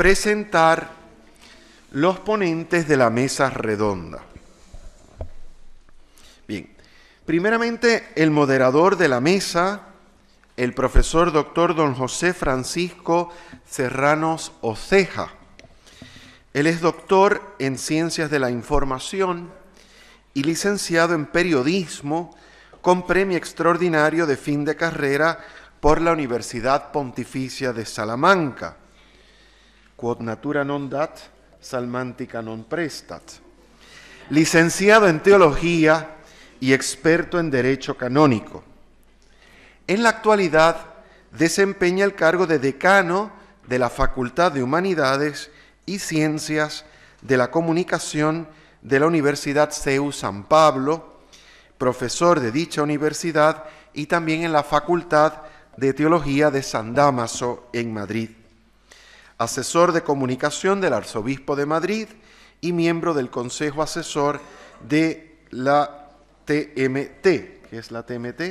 presentar los ponentes de la mesa redonda. Bien, primeramente el moderador de la mesa, el profesor doctor don José Francisco Serranos Oceja. Él es doctor en Ciencias de la Información y licenciado en Periodismo con premio extraordinario de fin de carrera por la Universidad Pontificia de Salamanca. Quod natura non dat, salmantica non prestat. Licenciado en Teología y experto en Derecho Canónico. En la actualidad desempeña el cargo de decano de la Facultad de Humanidades y Ciencias de la Comunicación de la Universidad CEU San Pablo, profesor de dicha universidad y también en la Facultad de Teología de San Dámaso en Madrid. Asesor de comunicación del Arzobispo de Madrid y miembro del Consejo Asesor de la TMT. ¿Qué es la TMT?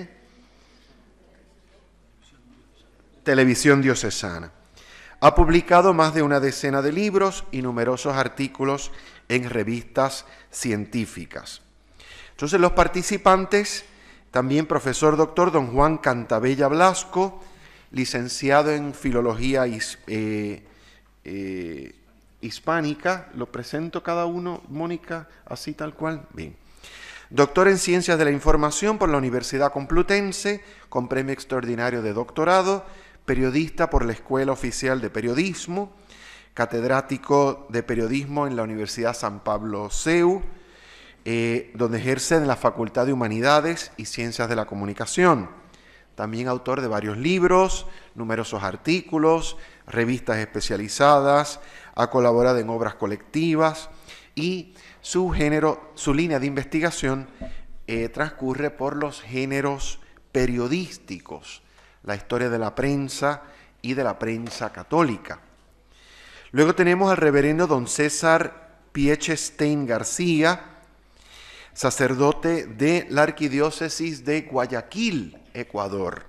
Televisión Diocesana. Ha publicado más de una decena de libros y numerosos artículos en revistas científicas. Entonces los participantes, también profesor doctor don Juan Cantabella Blasco, licenciado en Filología Hispánica, lo presento cada uno, Mónica, así tal cual, bien. Doctor en Ciencias de la Información por la Universidad Complutense, con premio extraordinario de doctorado, periodista por la Escuela Oficial de Periodismo, catedrático de Periodismo en la Universidad San Pablo CEU, donde ejerce en la Facultad de Humanidades y Ciencias de la Comunicación. También autor de varios libros, numerosos artículos, revistas especializadas, ha colaborado en obras colectivas y su línea de investigación transcurre por los géneros periodísticos, la historia de la prensa y de la prensa católica. Luego tenemos al reverendo don César Piechestein García, sacerdote de la Arquidiócesis de Guayaquil, Ecuador.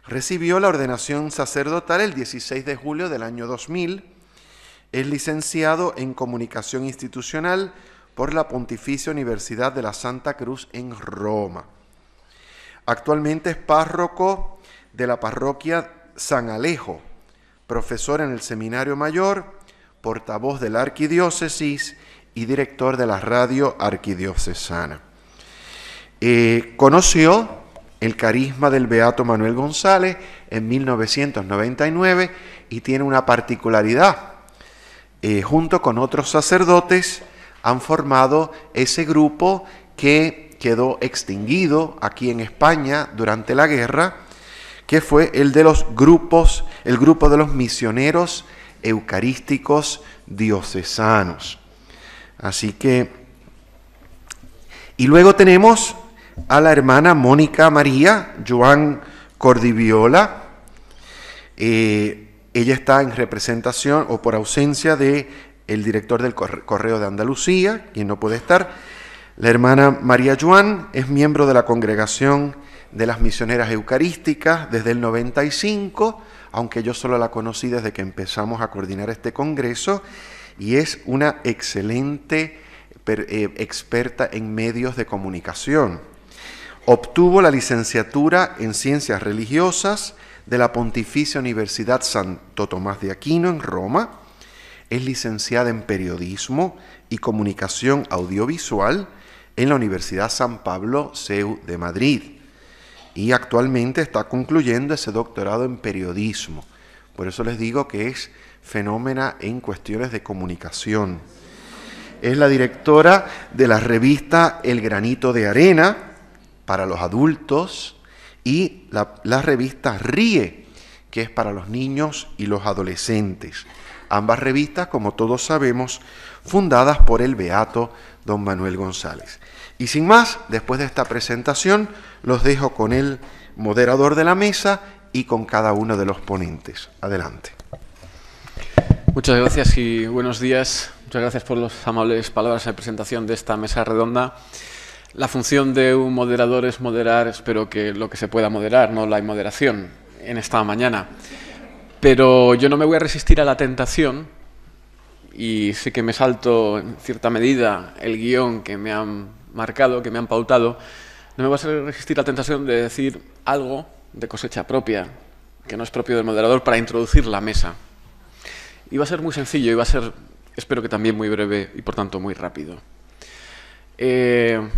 Recibió la ordenación sacerdotal el 16 de julio del año 2000. Es licenciado en Comunicación Institucional por la Pontificia Universidad de la Santa Cruz en Roma. Actualmente es párroco de la parroquia San Alejo, profesor en el Seminario Mayor, portavoz de la Arquidiócesis y director de la Radio Arquidiocesana. Conoció el carisma del Beato Manuel González en 1999 y tiene una particularidad. Junto con otros sacerdotes han formado ese grupo que quedó extinguido aquí en España durante la guerra, que fue el grupo de los misioneros eucarísticos diocesanos. Así que, y luego tenemos a la hermana Mónica María Joan Cordiviola. Ella está en representación o por ausencia de el director del Correo de Andalucía, quien no puede estar. La hermana María Joan es miembro de la Congregación de las Misioneras Eucarísticas desde el 95, aunque yo solo la conocí desde que empezamos a coordinar este congreso, y es una excelente experta en medios de comunicación. Obtuvo la licenciatura en Ciencias Religiosas de la Pontificia Universidad Santo Tomás de Aquino en Roma. Es licenciada en Periodismo y Comunicación Audiovisual en la Universidad San Pablo CEU de Madrid. Y actualmente está concluyendo ese doctorado en Periodismo. Por eso les digo que es fenómena en cuestiones de comunicación. Es la directora de la revista El Granito de Arena para los adultos y la revista Ríe, que es para los niños y los adolescentes. Ambas revistas, como todos sabemos, fundadas por el beato don Manuel González. Y sin más, después de esta presentación, los dejo con el moderador de la mesa y con cada uno de los ponentes. Adelante. Muchas gracias y buenos días. Muchas gracias por las amables palabras de presentación de esta mesa redonda. La función de un moderador es moderar, espero que lo que se pueda moderar, no la inmoderación, en esta mañana. Pero yo no me voy a resistir a la tentación, y sí que me salto en cierta medida el guión que me han marcado, que me han pautado, no me voy a resistir a la tentación de decir algo de cosecha propia, que no es propio del moderador, para introducir la mesa. Y va a ser muy sencillo, y va a ser, espero que también muy breve y por tanto muy rápido. En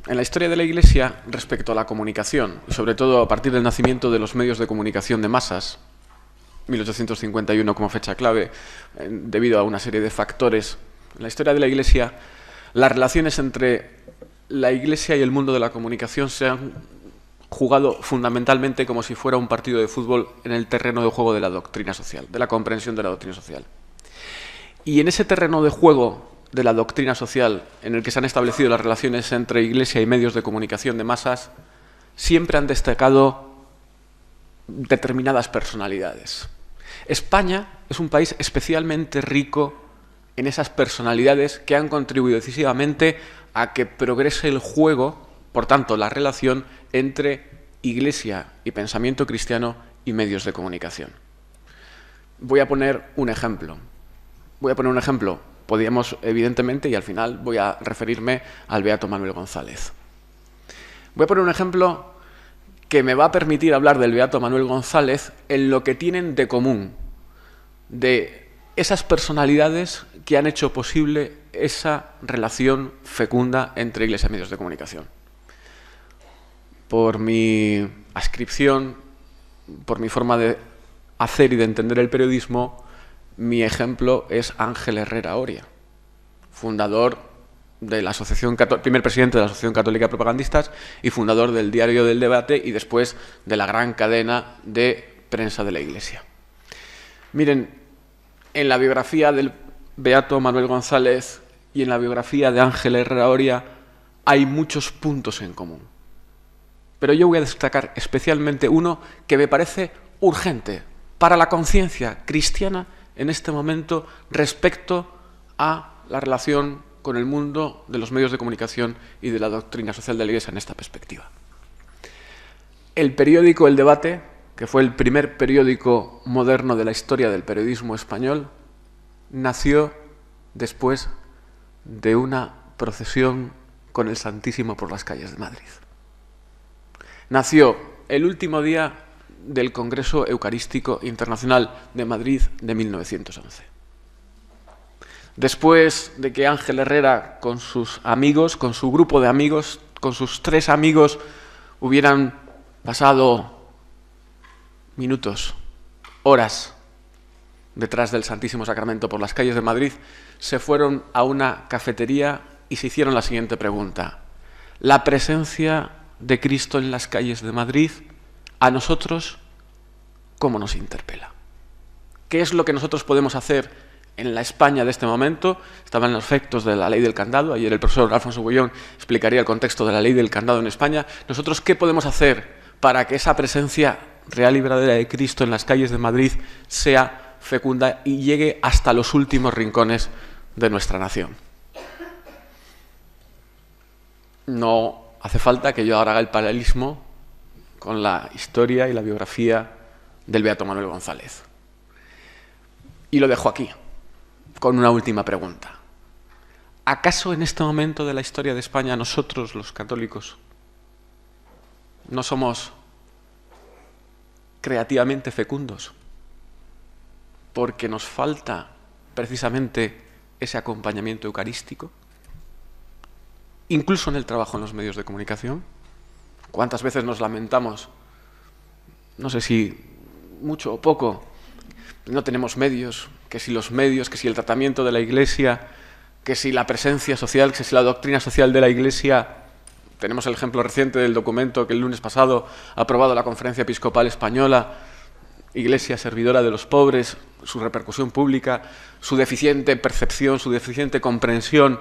la historia de la Iglesia, respecto a la comunicación, y sobre todo a partir del nacimiento de los medios de comunicación de masas, 1851 como fecha clave, debido a una serie de factores, en la historia de la Iglesia, las relaciones entre la Iglesia y el mundo de la comunicación se han jugado fundamentalmente como si fuera un partido de fútbol en el terreno de juego de la doctrina social, de la comprensión de la doctrina social. Y en ese terreno de juego de la doctrina social, en el que se han establecido las relaciones entre Iglesia y medios de comunicación de masas, siempre han destacado determinadas personalidades. España es un país especialmente rico en esas personalidades que han contribuido decisivamente a que progrese el juego, por tanto, la relación entre Iglesia y pensamiento cristiano y medios de comunicación. Voy a poner un ejemplo. Podríamos, evidentemente, y al final voy a referirme al beato Manuel González. Voy a poner un ejemplo que me va a permitir hablar del beato Manuel González en lo que tienen de común, de esas personalidades que han hecho posible esa relación fecunda entre Iglesia y medios de comunicación. Por mi adscripción, por mi forma de hacer y de entender el periodismo, mi ejemplo es Ángel Herrera Oria, fundador de la primer presidente de la Asociación Católica de Propagandistas y fundador del Diario del Debate y después de la gran cadena de prensa de la Iglesia. Miren, en la biografía del beato Manuel González y en la biografía de Ángel Herrera Oria hay muchos puntos en común. Pero yo voy a destacar especialmente uno que me parece urgente para la conciencia cristiana en este momento respecto a la relación con el mundo de los medios de comunicación y de la doctrina social de la Iglesia en esta perspectiva. El periódico El Debate, que fue el primer periódico moderno de la historia del periodismo español, nació después de una procesión con el Santísimo por las calles de Madrid. Nació el último día del Congreso Eucarístico Internacional de Madrid de 1911. Después de que Ángel Herrera, con sus amigos, con su grupo de amigos, con sus 3 amigos, hubieran pasado minutos, horas, detrás del Santísimo Sacramento por las calles de Madrid, se fueron a una cafetería y se hicieron la siguiente pregunta: ¿la presencia de Cristo en las calles de Madrid, a nosotros, cómo nos interpela? ¿Qué es lo que nosotros podemos hacer en la España de este momento? Estaban los efectos de la ley del candado. Ayer el profesor Alfonso Bullón explicaría el contexto de la ley del candado en España. ¿Nosotros qué podemos hacer para que esa presencia real y verdadera de Cristo en las calles de Madrid sea fecunda y llegue hasta los últimos rincones de nuestra nación? No hace falta que yo ahora haga el paralelismo con la historia y la biografía del beato Manuel González. Y lo dejo aquí, con una última pregunta. ¿Acaso en este momento de la historia de España nosotros, los católicos, no somos creativamente fecundos? Porque nos falta precisamente ese acompañamiento eucarístico, incluso en el trabajo en los medios de comunicación. ¿Cuántas veces nos lamentamos? No sé si mucho o poco, no tenemos medios, que si los medios, que si el tratamiento de la Iglesia, que si la presencia social, que si la doctrina social de la Iglesia. Tenemos el ejemplo reciente del documento que el lunes pasado ha aprobado la Conferencia Episcopal Española, Iglesia servidora de los pobres, su repercusión pública, su deficiente percepción, su deficiente comprensión.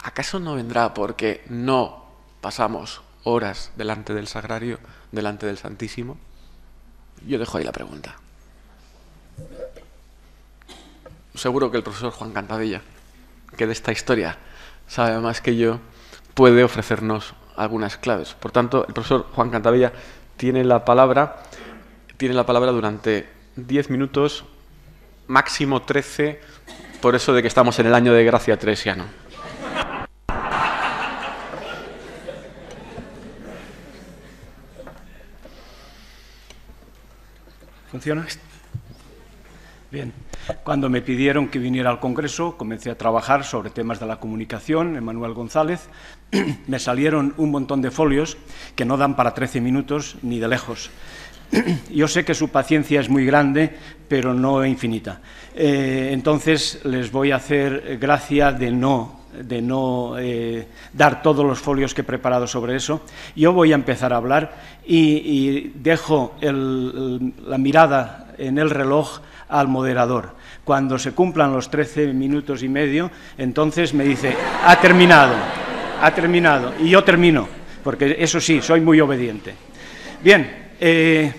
¿Acaso no vendrá porque no pasamos horas delante del sagrario, delante del Santísimo? Yo dejo ahí la pregunta. Seguro que el profesor Juan Cantadella, que de esta historia sabe más que yo, puede ofrecernos algunas claves. Por tanto, el profesor Juan Cantadella tiene la palabra durante 10 minutos, máximo 13, por eso de que estamos en el año de gracia teresiano. ¿Funciona? Bien. Cuando me pidieron que viniera al Congreso, comencé a trabajar sobre temas de la comunicación en Manuel González. Me salieron un montón de folios que no dan para 13 minutos ni de lejos. Yo sé que su paciencia es muy grande, pero no infinita. Entonces, les voy a hacer gracia de no dar todos los folios que he preparado sobre eso. Yo voy a empezar a hablar y dejo la mirada en el reloj al moderador. Cuando se cumplan los 13 minutos y medio, entonces me dice, ha terminado, y yo termino, porque eso sí, soy muy obediente. Bien, de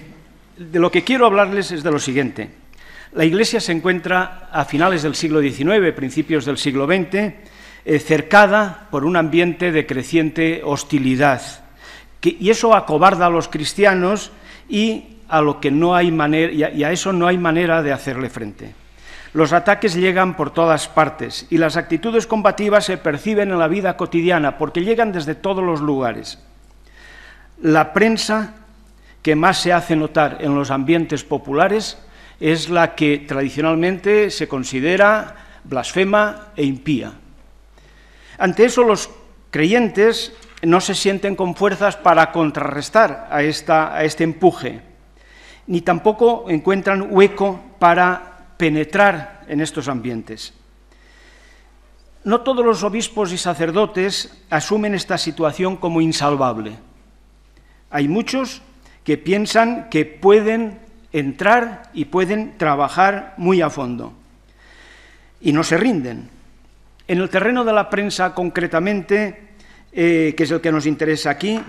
lo que quiero hablarles es de lo siguiente. La Iglesia se encuentra a finales del siglo XIX, principios del siglo XX, cercada por un ambiente de creciente hostilidad, y eso acobarda a los cristianos y a eso no hay manera de hacerle frente. Los ataques llegan por todas partes y las actitudes combativas se perciben en la vida cotidiana porque llegan desde todos los lugares. La prensa que más se hace notar en los ambientes populares es la que tradicionalmente se considera blasfema e impía. Ante eso, los creyentes no se sienten con fuerzas para contrarrestar a este empuje, ni tampoco encuentran hueco para penetrar en estos ambientes. No todos los obispos y sacerdotes asumen esta situación como insalvable. Hay muchos que piensan que pueden entrar y pueden trabajar muy a fondo y no se rinden. En el terreno de la prensa, concretamente, que es el que nos interesa aquí,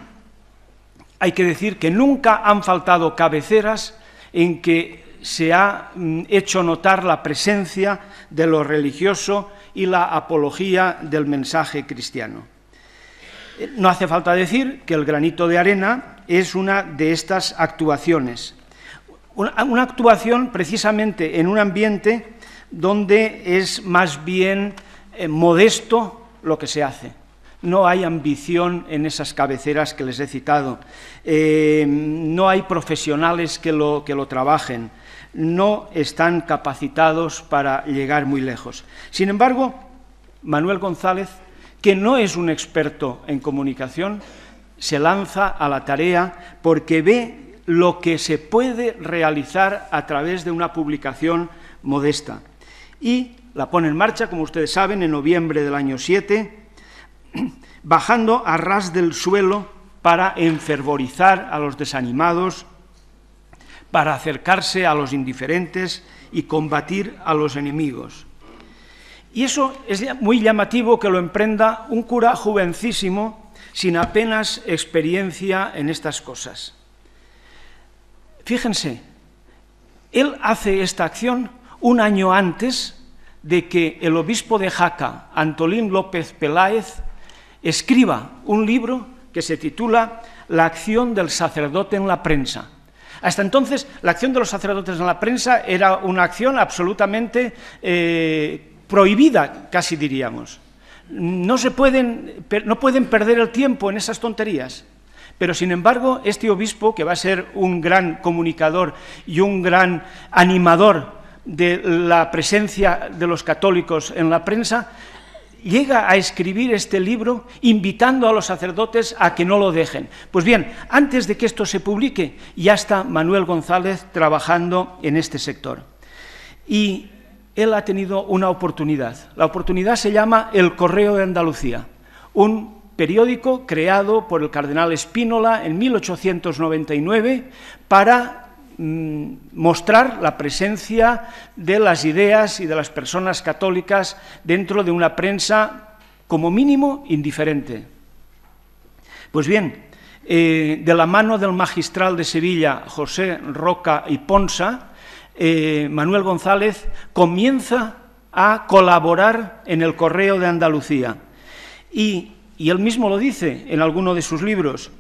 hay que decir que nunca han faltado cabeceras en que se ha hecho notar la presencia de lo religioso y la apología del mensaje cristiano. No hace falta decir que el granito de arena es una de estas actuaciones. Una actuación precisamente en un ambiente donde es más bien modesto lo que se hace. No hay ambición en esas cabeceras que les he citado, no hay profesionales que lo trabajen, no están capacitados para llegar muy lejos. Sin embargo, Manuel González, que no es un experto en comunicación, se lanza a la tarea porque ve lo que se puede realizar a través de una publicación modesta. Y la pone en marcha, como ustedes saben, en noviembre del año 7, bajando a ras del suelo para enfervorizar a los desanimados, para acercarse a los indiferentes y combatir a los enemigos. Y eso es muy llamativo que lo emprenda un cura jovencísimo, sin apenas experiencia en estas cosas. Fíjense, él hace esta acción un año antes de que el obispo de Jaca, Antolín López Peláez, escriba un libro que se titula La acción del sacerdote en la prensa. Hasta entonces, la acción de los sacerdotes en la prensa era una acción absolutamente prohibida, casi diríamos. No pueden perder el tiempo en esas tonterías. Pero, sin embargo, este obispo, que va a ser un gran comunicador y un gran animador de la presencia de los católicos en la prensa, llega a escribir este libro invitando a los sacerdotes a que no lo dejen. Pues bien, antes de que esto se publique, ya está Manuel González trabajando en este sector. Y él ha tenido una oportunidad. La oportunidad se llama El Correo de Andalucía, un periódico creado por el cardenal Spínola en 1899 para mostrar la presencia de las ideas y de las personas católicas dentro de una prensa, como mínimo, indiferente. Pues bien, de la mano del magistral de Sevilla, José Roca y Ponsa, Manuel González comienza a colaborar en el Correo de Andalucía. Y él mismo lo dice en alguno de sus libros: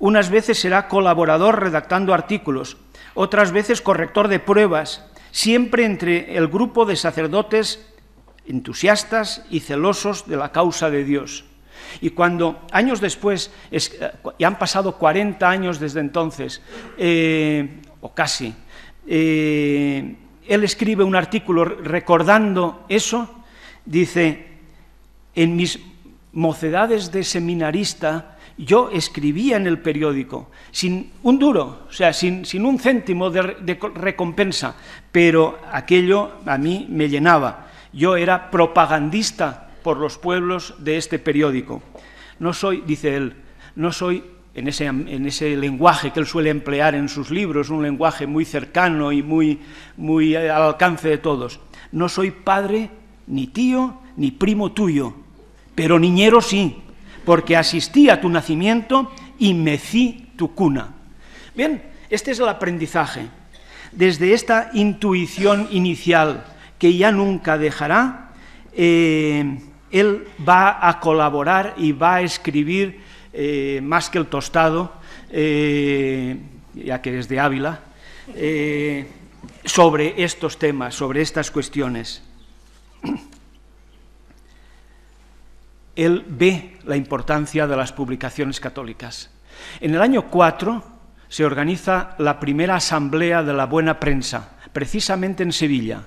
Unas veces será colaborador redactando artículos, otras veces corrector de pruebas, siempre entre el grupo de sacerdotes entusiastas y celosos de la causa de Dios. Y cuando, años después, ya han pasado 40 años desde entonces, o casi, él escribe un artículo recordando eso, dice: en mis mocedades de seminarista yo escribía en el periódico, sin un duro, o sea, sin un céntimo de recompensa, pero aquello a mí me llenaba. Yo era propagandista por los pueblos de este periódico. No soy, dice él, no soy, en ese lenguaje que él suele emplear en sus libros, un lenguaje muy cercano y muy al alcance de todos, no soy padre, ni tío, ni primo tuyo, pero niñero sí, porque asistí a tu nacimiento y mecí tu cuna. Bien, este es el aprendizaje. Desde esta intuición inicial que ya nunca dejará, él va a colaborar y va a escribir más que el tostado, ya que es de Ávila, sobre estos temas, sobre estas cuestiones. Él ve la importancia de las publicaciones católicas. En el año 4 se organiza la primera asamblea de la buena prensa, precisamente en Sevilla.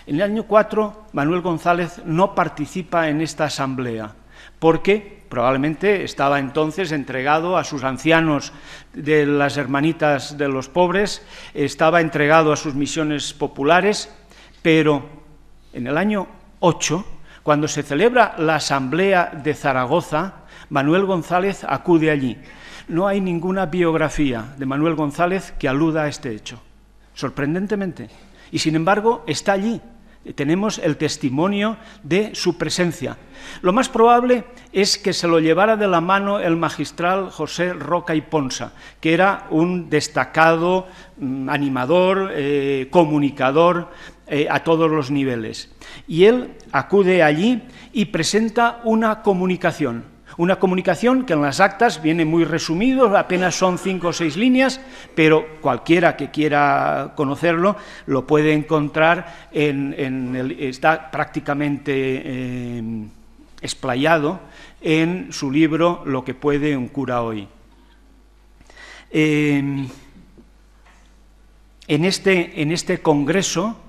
En el año 4 Manuel González no participa en esta asamblea, porque probablemente estaba entonces entregado a sus ancianos de las hermanitas de los pobres, estaba entregado a sus misiones populares, pero en el año 8, cuando se celebra la asamblea de Zaragoza, Manuel González acude allí. No hay ninguna biografía de Manuel González que aluda a este hecho, sorprendentemente, y sin embargo está allí. Tenemos el testimonio de su presencia. Lo más probable es que se lo llevara de la mano el magistral José Roca y Ponsa, que era un destacado animador, comunicador a todos los niveles. Y él acude allí y presenta una comunicación que en las actas viene muy resumido, apenas son 5 o 6 líneas, pero cualquiera que quiera conocerlo lo puede encontrar, está prácticamente explayado en su libro Lo que puede un cura hoy. En este congreso,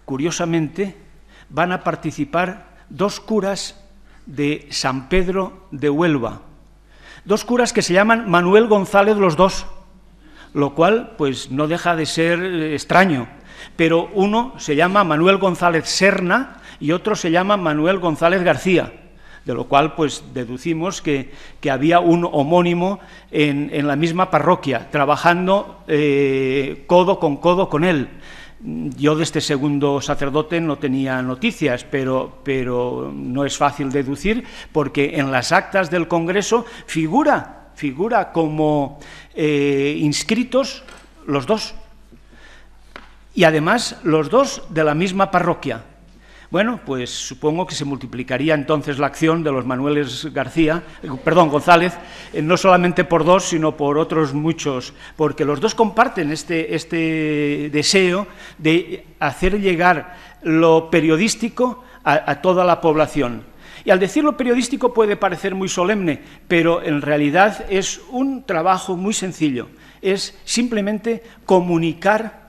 curiosamente, van a participar 2 curas de San Pedro de Huelva, 2 curas que se llaman Manuel González los dos, lo cual pues no deja de ser extraño, pero uno se llama Manuel González Serna y otro se llama Manuel González García, de lo cual pues deducimos que había un homónimo en la misma parroquia, trabajando codo con él. Yo de este segundo sacerdote no tenía noticias, pero no es fácil deducir, porque en las actas del Congreso figura como inscritos los 2, y además los 2 de la misma parroquia. Bueno, pues supongo que se multiplicaría entonces la acción de los Manueles González, no solamente por 2, sino por otros muchos, porque los 2 comparten este deseo de hacer llegar lo periodístico a toda la población. Y al decir lo periodístico puede parecer muy solemne, pero en realidad es un trabajo muy sencillo, es simplemente comunicar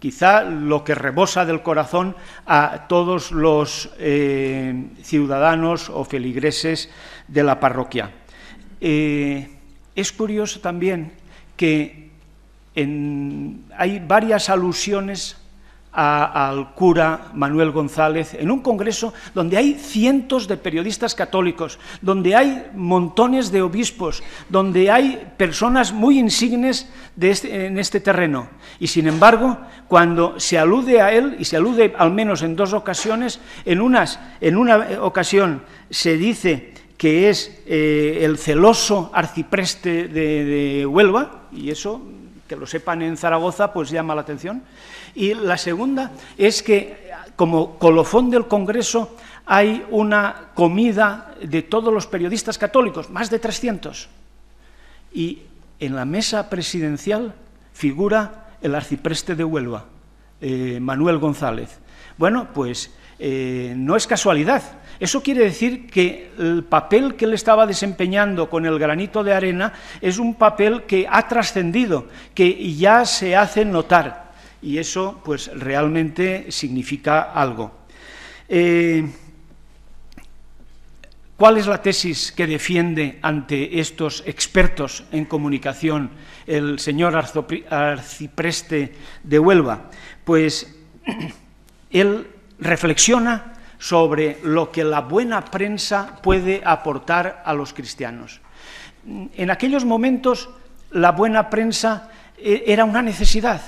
quizá lo que rebosa del corazón a todos los ciudadanos o feligreses de la parroquia. Es curioso también que hay varias alusiones al cura Manuel González en un congreso donde hay cientos de periodistas católicos, donde hay montones de obispos, donde hay personas muy insignes en este terreno. Y sin embargo, cuando se alude a él, y se alude al menos en 2 ocasiones, en una ocasión se dice que es el celoso arcipreste de Huelva, y eso, que lo sepan en Zaragoza, pues llama la atención. Y la segunda es que, como colofón del Congreso, hay una comida de todos los periodistas católicos, más de 300. y en la mesa presidencial figura el arcipreste de Huelva, Manuel González. Bueno, pues no es casualidad. Eso quiere decir que el papel que él estaba desempeñando con el granito de arena es un papel que ha trascendido, que ya se hace notar, y eso pues realmente significa algo. ¿Cuál es la tesis que defiende ante estos expertos en comunicación el señor arcipreste de Huelva? Pues él reflexiona sobre lo que la buena prensa puede aportar a los cristianos. En aquellos momentos la buena prensa era una necesidad.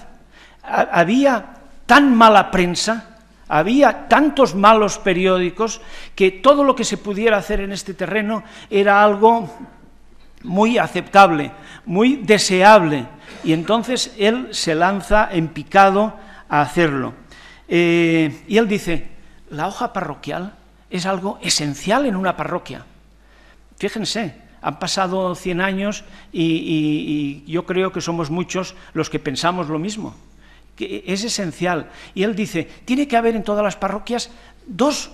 Había tan mala prensa, había tantos malos periódicos, que todo lo que se pudiera hacer en este terreno era algo muy aceptable, muy deseable, y entonces él se lanza en picado a hacerlo. Y él dice: la hoja parroquial es algo esencial en una parroquia. Fíjense, han pasado 100 años y yo creo que somos muchos los que pensamos lo mismo, que es esencial. Y él dice, tiene que haber en todas las parroquias dos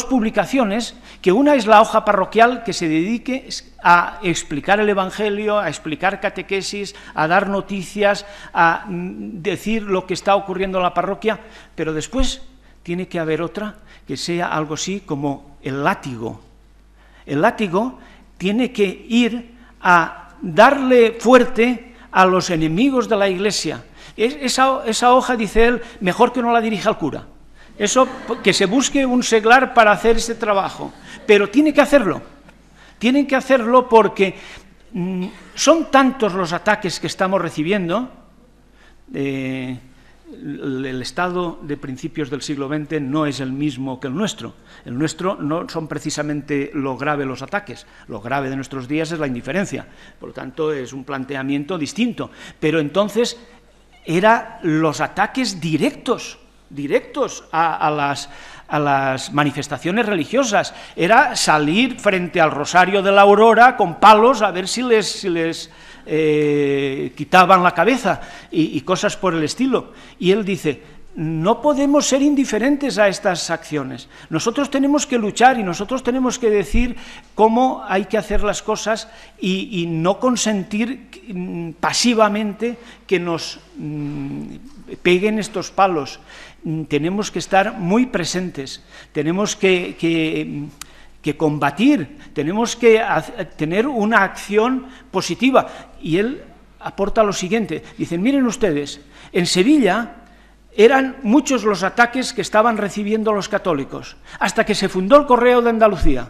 publicaciones, que una es la hoja parroquial, que se dedique a explicar el Evangelio, a explicar catequesis, a dar noticias, a decir lo que está ocurriendo en la parroquia, pero después tiene que haber otra que sea algo así como el látigo. El látigo tiene que ir a darle fuerte a los enemigos de la Iglesia. Esa hoja, dice él, mejor que no la dirija el cura. Eso, que se busque un seglar para hacer ese trabajo. Pero tiene que hacerlo. Tienen que hacerlo porque son tantos los ataques que estamos recibiendo. El estado de principios del siglo XX no es el mismo que el nuestro. El nuestro no son precisamente lo grave los ataques. Lo grave de nuestros días es la indiferencia. Por lo tanto, es un planteamiento distinto. Pero entonces eran los ataques directos a las manifestaciones religiosas. Era salir frente al Rosario de la Aurora con palos a ver si les quitaban la cabeza y cosas por el estilo. Y él dice, no podemos ser indiferentes a estas acciones. Nosotros tenemos que luchar y nosotros tenemos que decir cómo hay que hacer las cosas y no consentir pasivamente que nos peguen estos palos. Tenemos que estar muy presentes, tenemos que combatir, tenemos que tener una acción positiva. Y él aporta lo siguiente, dicen, miren ustedes, en Sevilla eran muchos los ataques que estaban recibiendo los católicos, hasta que se fundó el Correo de Andalucía.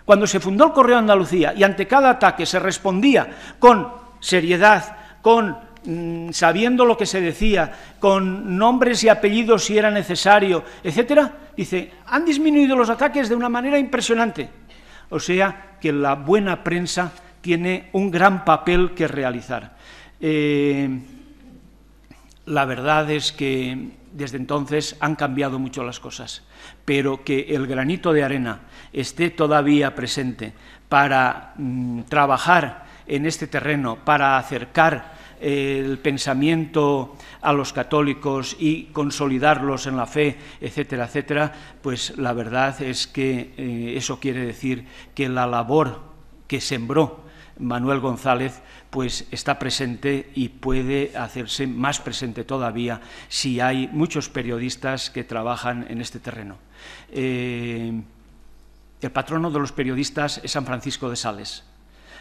Cuando se fundó el Correo de Andalucía y ante cada ataque se respondía con seriedad, sabiendo lo que se decía, con nombres y apellidos si era necesario, etcétera, dice, han disminuido los ataques de una manera impresionante. O sea que la buena prensa tiene un gran papel que realizar. La verdad es que desde entonces han cambiado mucho las cosas, pero que el granito de arena esté todavía presente para trabajar en este terreno, para acercar el pensamiento a los católicos y consolidarlos en la fe, etcétera, etcétera, pues la verdad es que eso quiere decir que la labor que sembró Manuel González pues está presente y puede hacerse más presente todavía si hay muchos periodistas que trabajan en este terreno. El patrono de los periodistas es San Francisco de Sales.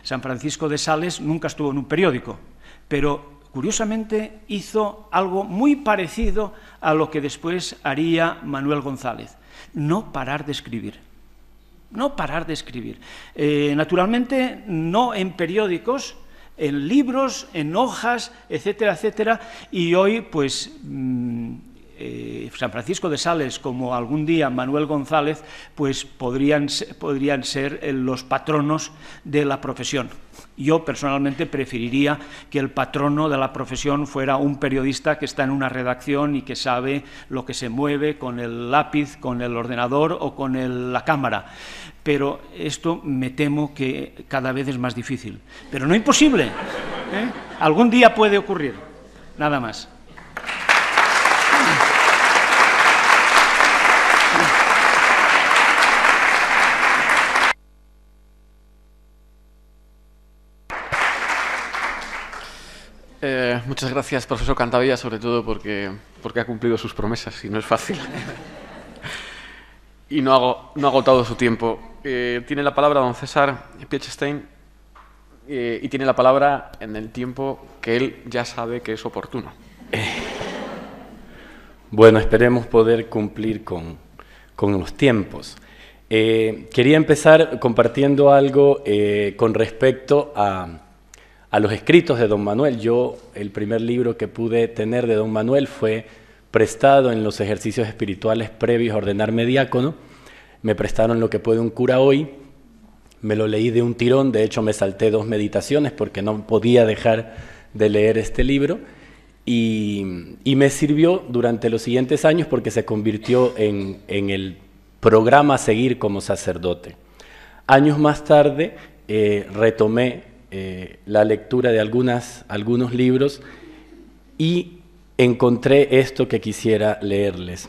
San Francisco de Sales nunca estuvo en un periódico, pero curiosamente hizo algo muy parecido a lo que después haría Manuel González: no parar de escribir. No parar de escribir. Naturalmente, no en periódicos, en libros, en hojas, etcétera, etcétera. Y hoy, pues, San Francisco de Sales, como algún día Manuel González, pues podrían ser los patronos de la profesión. Yo personalmente preferiría que el patrono de la profesión fuera un periodista que está en una redacción y que sabe lo que se mueve con el lápiz, con el ordenador o con la cámara. Pero esto me temo que cada vez es más difícil. Pero no imposible, ¿eh? Algún día puede ocurrir. Nada más. Muchas gracias, profesor Cantavilla, sobre todo porque ha cumplido sus promesas y no es fácil. Y no ha agotado su tiempo. Tiene la palabra don César Piechstein y tiene la palabra en el tiempo que él ya sabe que es oportuno. Bueno, esperemos poder cumplir con los tiempos. Quería empezar compartiendo algo con respecto a los escritos de don Manuel. Yo, el primer libro que pude tener de don Manuel fue prestado en los ejercicios espirituales previos a ordenarme diácono. Me prestaron Lo que puede un cura hoy, me lo leí de un tirón, de hecho me salté 2 meditaciones porque no podía dejar de leer este libro y me sirvió durante los siguientes años porque se convirtió en el programa a seguir como sacerdote. Años más tarde retomé la lectura de algunos libros y encontré esto que quisiera leerles.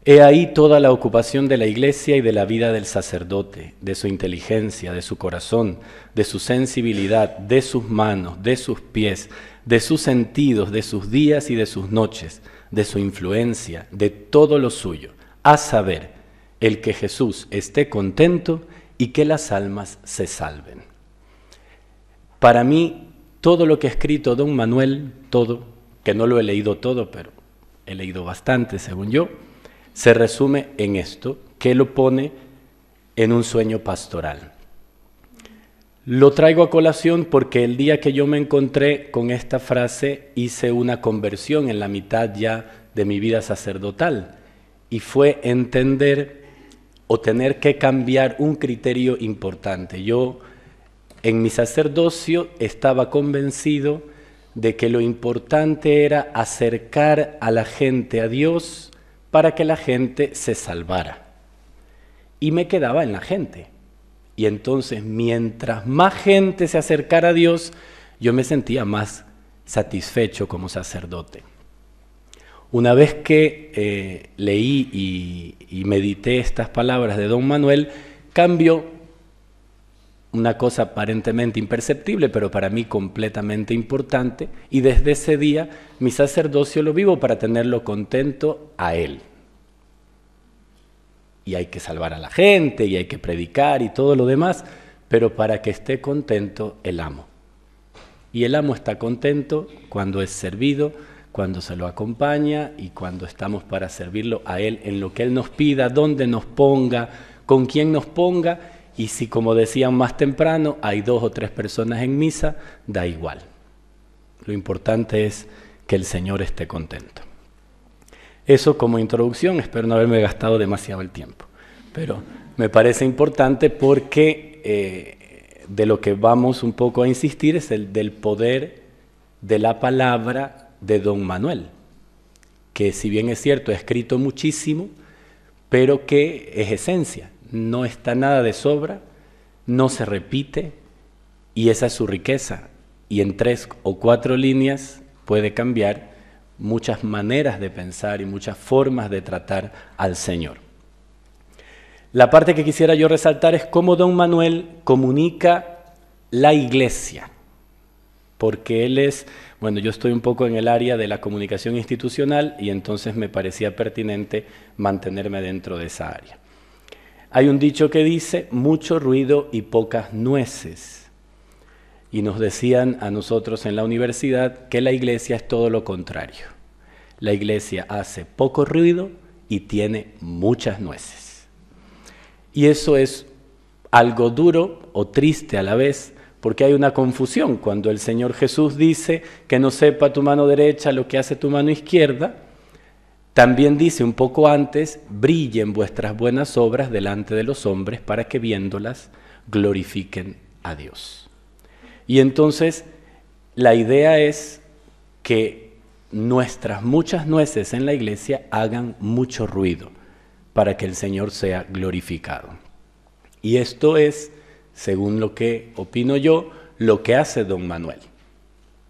He ahí toda la ocupación de la Iglesia y de la vida del sacerdote, de su inteligencia, de su corazón, de su sensibilidad, de sus manos, de sus pies, de sus sentidos, de sus días y de sus noches, de su influencia, de todo lo suyo, a saber, el que Jesús esté contento y que las almas se salven. Para mí, todo lo que ha escrito don Manuel, todo, que no lo he leído todo, pero he leído bastante según yo, se resume en esto, que lo pone en un sueño pastoral. Lo traigo a colación porque el día que yo me encontré con esta frase hice una conversión en la mitad ya de mi vida sacerdotal y fue entender o tener que cambiar un criterio importante. Yo en mi sacerdocio estaba convencido de que lo importante era acercar a la gente a Dios para que la gente se salvara. Y me quedaba en la gente. Y entonces, mientras más gente se acercara a Dios, yo me sentía más satisfecho como sacerdote. Una vez que leí y medité estas palabras de don Manuel, cambió una cosa aparentemente imperceptible, pero para mí completamente importante, y desde ese día mi sacerdocio lo vivo para tenerlo contento a él. Y hay que salvar a la gente, y hay que predicar y todo lo demás, pero para que esté contento el amo. Y el amo está contento cuando es servido, cuando se lo acompaña y cuando estamos para servirlo a él en lo que él nos pida, dónde nos ponga, con quién nos ponga. Y si, como decían más temprano, hay 2 o 3 personas en misa, da igual. Lo importante es que el Señor esté contento. Eso como introducción, espero no haberme gastado demasiado el tiempo. Pero me parece importante porque de lo que vamos un poco a insistir es el del poder de la palabra de don Manuel, que si bien es cierto, ha escrito muchísimo, pero que es esencia. No está nada de sobra, no se repite y esa es su riqueza. Y en 3 o 4 líneas puede cambiar muchas maneras de pensar y muchas formas de tratar al Señor. La parte que quisiera yo resaltar es cómo don Manuel comunica la Iglesia, porque él es, bueno, yo estoy un poco en el área de la comunicación institucional y entonces me parecía pertinente mantenerme dentro de esa área. Hay un dicho que dice, mucho ruido y pocas nueces. Y nos decían a nosotros en la universidad que la Iglesia es todo lo contrario. La Iglesia hace poco ruido y tiene muchas nueces. Y eso es algo duro o triste a la vez, porque hay una confusión. Cuando el Señor Jesús dice que no sepa tu mano derecha lo que hace tu mano izquierda, también dice un poco antes, brillen vuestras buenas obras delante de los hombres para que viéndolas glorifiquen a Dios. Y entonces la idea es que nuestras muchas nueces en la iglesia hagan mucho ruido para que el Señor sea glorificado. Y esto es, según lo que opino yo, lo que hace don Manuel.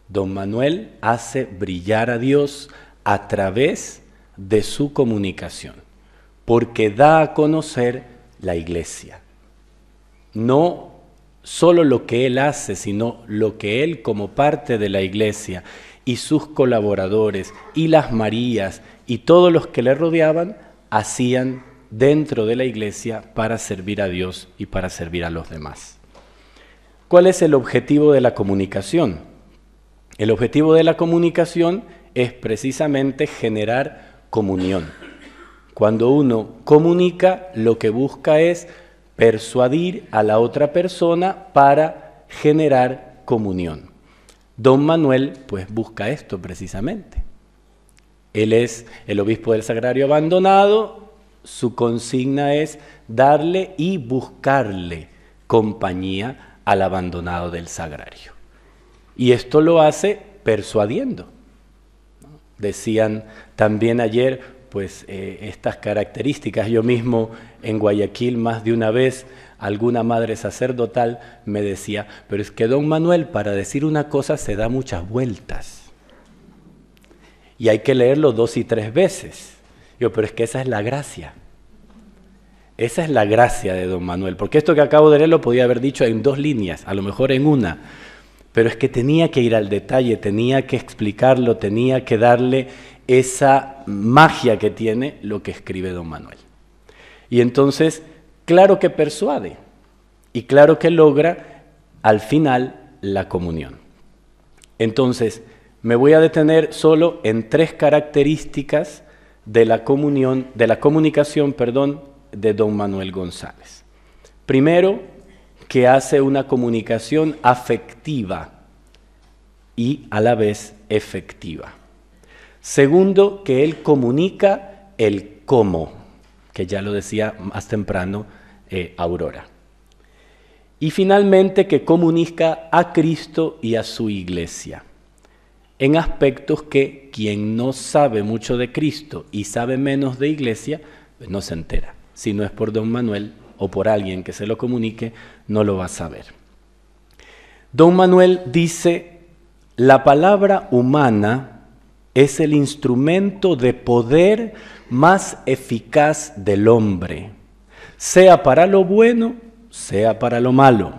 Don Manuel hace brillar a Dios a través de su comunicación, porque da a conocer la iglesia. No solo lo que él hace, sino lo que él como parte de la iglesia y sus colaboradores y las Marías y todos los que le rodeaban hacían dentro de la iglesia para servir a Dios y para servir a los demás. ¿Cuál es el objetivo de la comunicación? El objetivo de la comunicación es precisamente generar comunión. Cuando uno comunica, lo que busca es persuadir a la otra persona para generar comunión. Don Manuel, pues, busca esto precisamente. Él es el obispo del Sagrario abandonado, su consigna es darle y buscarle compañía al abandonado del Sagrario. Y esto lo hace persuadiendo. Decían también ayer, pues, estas características. Yo mismo en Guayaquil más de una vez alguna madre sacerdotal me decía, pero es que don Manuel para decir una cosa se da muchas vueltas y hay que leerlo 2 y 3 veces. Yo, pero es que esa es la gracia. Esa es la gracia de don Manuel, porque esto que acabo de leer lo podía haber dicho en 2 líneas, a lo mejor en una, pero es que tenía que ir al detalle, tenía que explicarlo, tenía que darle esa magia que tiene lo que escribe don Manuel. Y entonces, claro que persuade y claro que logra al final la comunión. Entonces, me voy a detener solo en 3 características de la comunicación, de don Manuel González. Primero, que hace una comunicación afectiva y a la vez efectiva. Segundo, que él comunica el cómo, que ya lo decía más temprano Aurora. Y finalmente, que comunica a Cristo y a su iglesia, en aspectos que quien no sabe mucho de Cristo y sabe menos de iglesia, pues no se entera. Si no es por don Manuel o por alguien que se lo comunique, no lo va a saber. Don Manuel dice, la palabra humana es el instrumento de poder más eficaz del hombre, sea para lo bueno, sea para lo malo.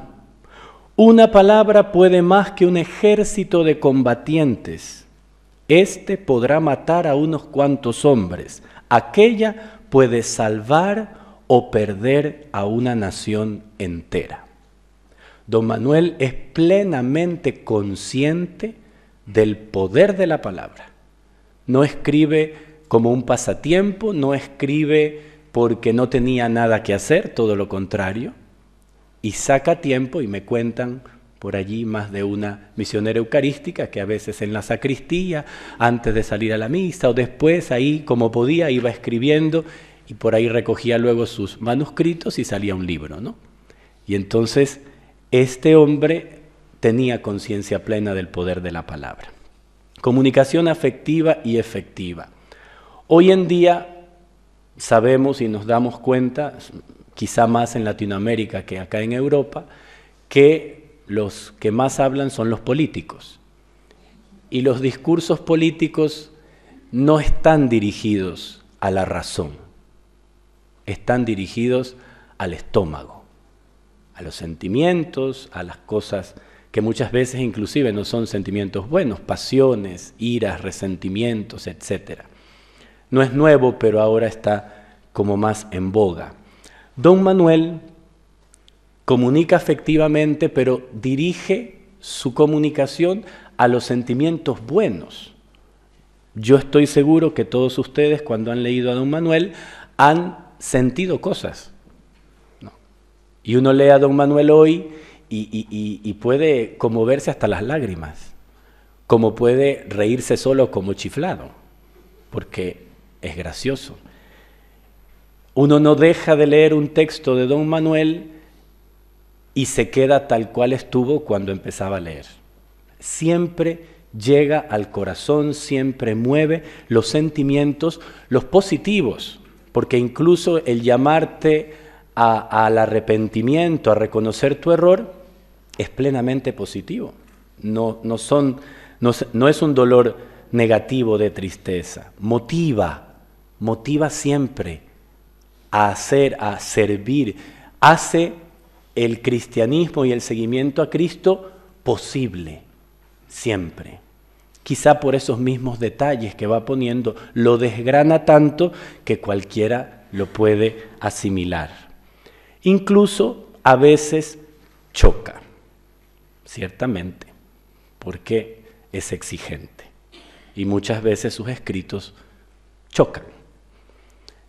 Una palabra puede más que un ejército de combatientes. Este podrá matar a unos cuantos hombres. Aquella puede salvar o perder a una nación entera. Don Manuel es plenamente consciente del poder de la palabra. No escribe como un pasatiempo, no escribe porque no tenía nada que hacer, todo lo contrario, y saca tiempo, y me cuentan por allí más de una misionera eucarística que a veces en la sacristía, antes de salir a la misa o después, ahí como podía, iba escribiendo y por ahí recogía luego sus manuscritos y salía un libro, ¿no? Y entonces este hombre tenía conciencia plena del poder de la palabra. Comunicación afectiva y efectiva. Hoy en día sabemos y nos damos cuenta, quizá más en Latinoamérica que acá en Europa, que los que más hablan son los políticos. Y los discursos políticos no están dirigidos a la razón, están dirigidos al estómago, a los sentimientos, a las cosas que muchas veces inclusive no son sentimientos buenos, pasiones, iras, resentimientos, etc. No es nuevo, pero ahora está como más en boga. Don Manuel comunica afectivamente, pero dirige su comunicación a los sentimientos buenos. Yo estoy seguro que todos ustedes, cuando han leído a don Manuel, han sentido cosas, ¿no? Y uno lee a don Manuel hoy y puede conmoverse hasta las lágrimas, como puede reírse solo como chiflado, porque es gracioso. Uno no deja de leer un texto de don Manuel y se queda tal cual estuvo cuando empezaba a leer. Siempre llega al corazón, siempre mueve los sentimientos, los positivos, porque incluso el llamarte al arrepentimiento, a reconocer tu error, es plenamente positivo. No es un dolor negativo de tristeza, motiva siempre a hacer, a servir, hace el cristianismo y el seguimiento a Cristo posible, siempre. Quizá por esos mismos detalles que va poniendo, lo desgrana tanto que cualquiera lo puede asimilar. Incluso a veces choca, ciertamente, porque es exigente. Y muchas veces sus escritos chocan.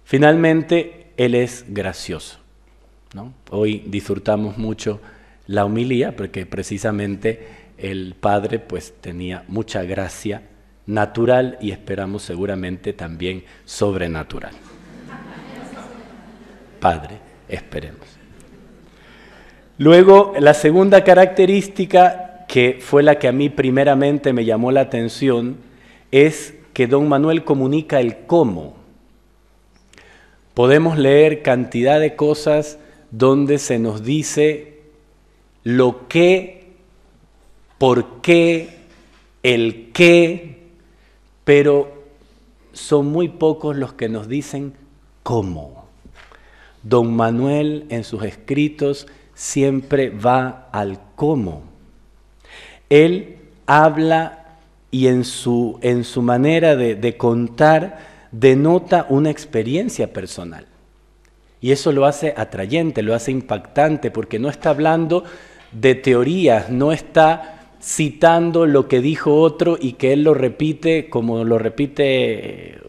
Finalmente, él es gracioso, ¿no? Hoy disfrutamos mucho la homilía porque precisamente el Padre pues tenía mucha gracia natural y esperamos seguramente también sobrenatural. Padre, esperemos. Luego, la segunda característica, que fue la que a mí primeramente me llamó la atención, es que don Manuel comunica el cómo. Podemos leer cantidad de cosas donde se nos dice lo que, por qué, el qué, pero son muy pocos los que nos dicen cómo. Don Manuel en sus escritos siempre va al cómo. Él habla y en su manera de contar denota una experiencia personal. Y eso lo hace atrayente, lo hace impactante, porque no está hablando de teorías, no está citando lo que dijo otro y que él lo repite como lo repite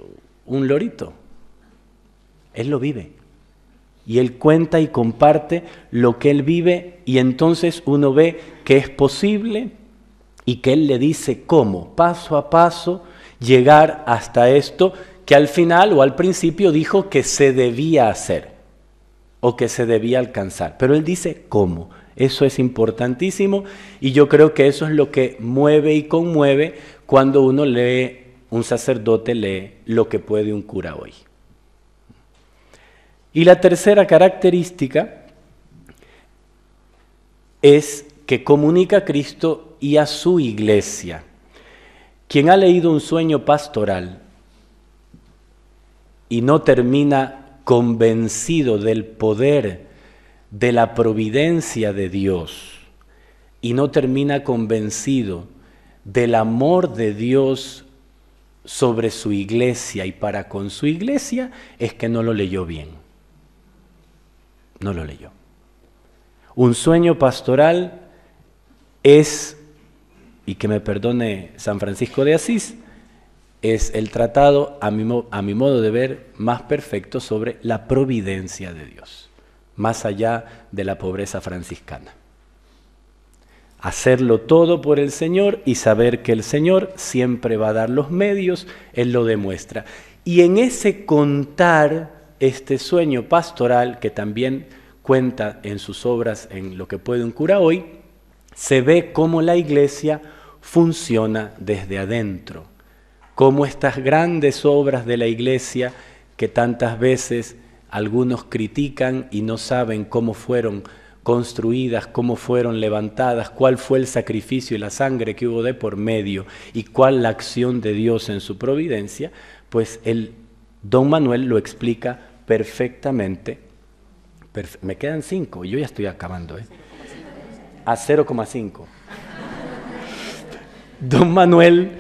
un lorito. Él lo vive. Y él cuenta y comparte lo que él vive y entonces uno ve que es posible y que él le dice cómo, paso a paso, llegar hasta esto que al final o al principio dijo que se debía hacer o que se debía alcanzar. Pero él dice cómo. Eso es importantísimo y yo creo que eso es lo que mueve y conmueve cuando uno lee, un sacerdote lee lo que puede un cura hoy. Y la tercera característica es que comunica a Cristo y a su iglesia. Quien ha leído un sueño pastoral y no termina convencido del poder de la providencia de Dios y no termina convencido del amor de Dios sobre su iglesia y para con su iglesia, es que no lo leyó bien. No lo leyó. Un sueño pastoral es, y que me perdone San Francisco de Asís, es el tratado, a mi modo de ver, más perfecto sobre la providencia de Dios, más allá de la pobreza franciscana. Hacerlo todo por el Señor y saber que el Señor siempre va a dar los medios, Él lo demuestra. Y en ese contar este sueño pastoral, que también cuenta en sus obras en Lo que puede un cura hoy, se ve cómo la iglesia funciona desde adentro, cómo estas grandes obras de la iglesia que tantas veces algunos critican y no saben cómo fueron construidas, cómo fueron levantadas, cuál fue el sacrificio y la sangre que hubo de por medio y cuál la acción de Dios en su providencia, pues el don Manuel lo explica perfectamente. Me quedan 5, yo ya estoy acabando, a 0,5. Don Manuel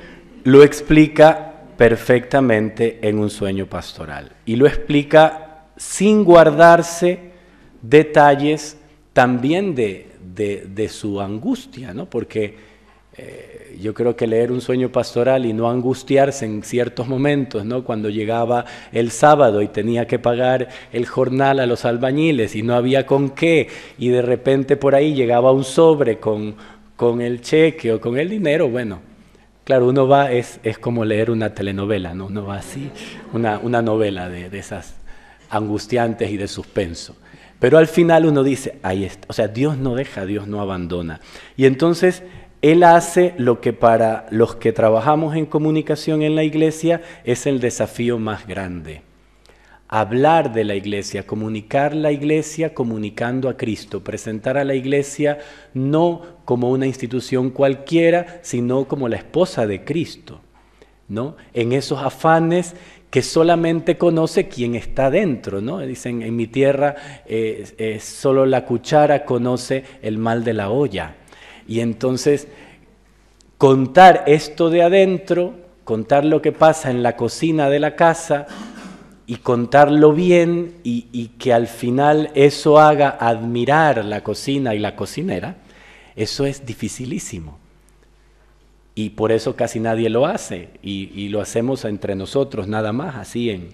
lo explica perfectamente en un sueño pastoral y lo explica sin guardarse detalles también de su angustia, ¿no? Porque yo creo que leer un sueño pastoral y no angustiarse en ciertos momentos, ¿no? Cuando llegaba el sábado y tenía que pagar el jornal a los albañiles y no había con qué, y de repente por ahí llegaba un sobre con el cheque o con el dinero, bueno, claro, uno va, es como leer una telenovela, ¿no? Uno va así, una novela de esas angustiantes y de suspenso. Pero al final uno dice, ahí está, o sea, Dios no deja, Dios no abandona. Y entonces Él hace lo que para los que trabajamos en comunicación en la iglesia es el desafío más grande. Hablar de la iglesia, comunicar la iglesia comunicando a Cristo, presentar a la iglesia no como una institución cualquiera, sino como la esposa de Cristo, ¿no? En esos afanes que solamente conoce quien está dentro, ¿no? Dicen, en mi tierra solo la cuchara conoce el mal de la olla. Y entonces, contar esto de adentro, contar lo que pasa en la cocina de la casa y contarlo bien y que al final eso haga admirar la cocina y la cocinera, eso es dificilísimo. Y por eso casi nadie lo hace, y lo hacemos entre nosotros nada más, así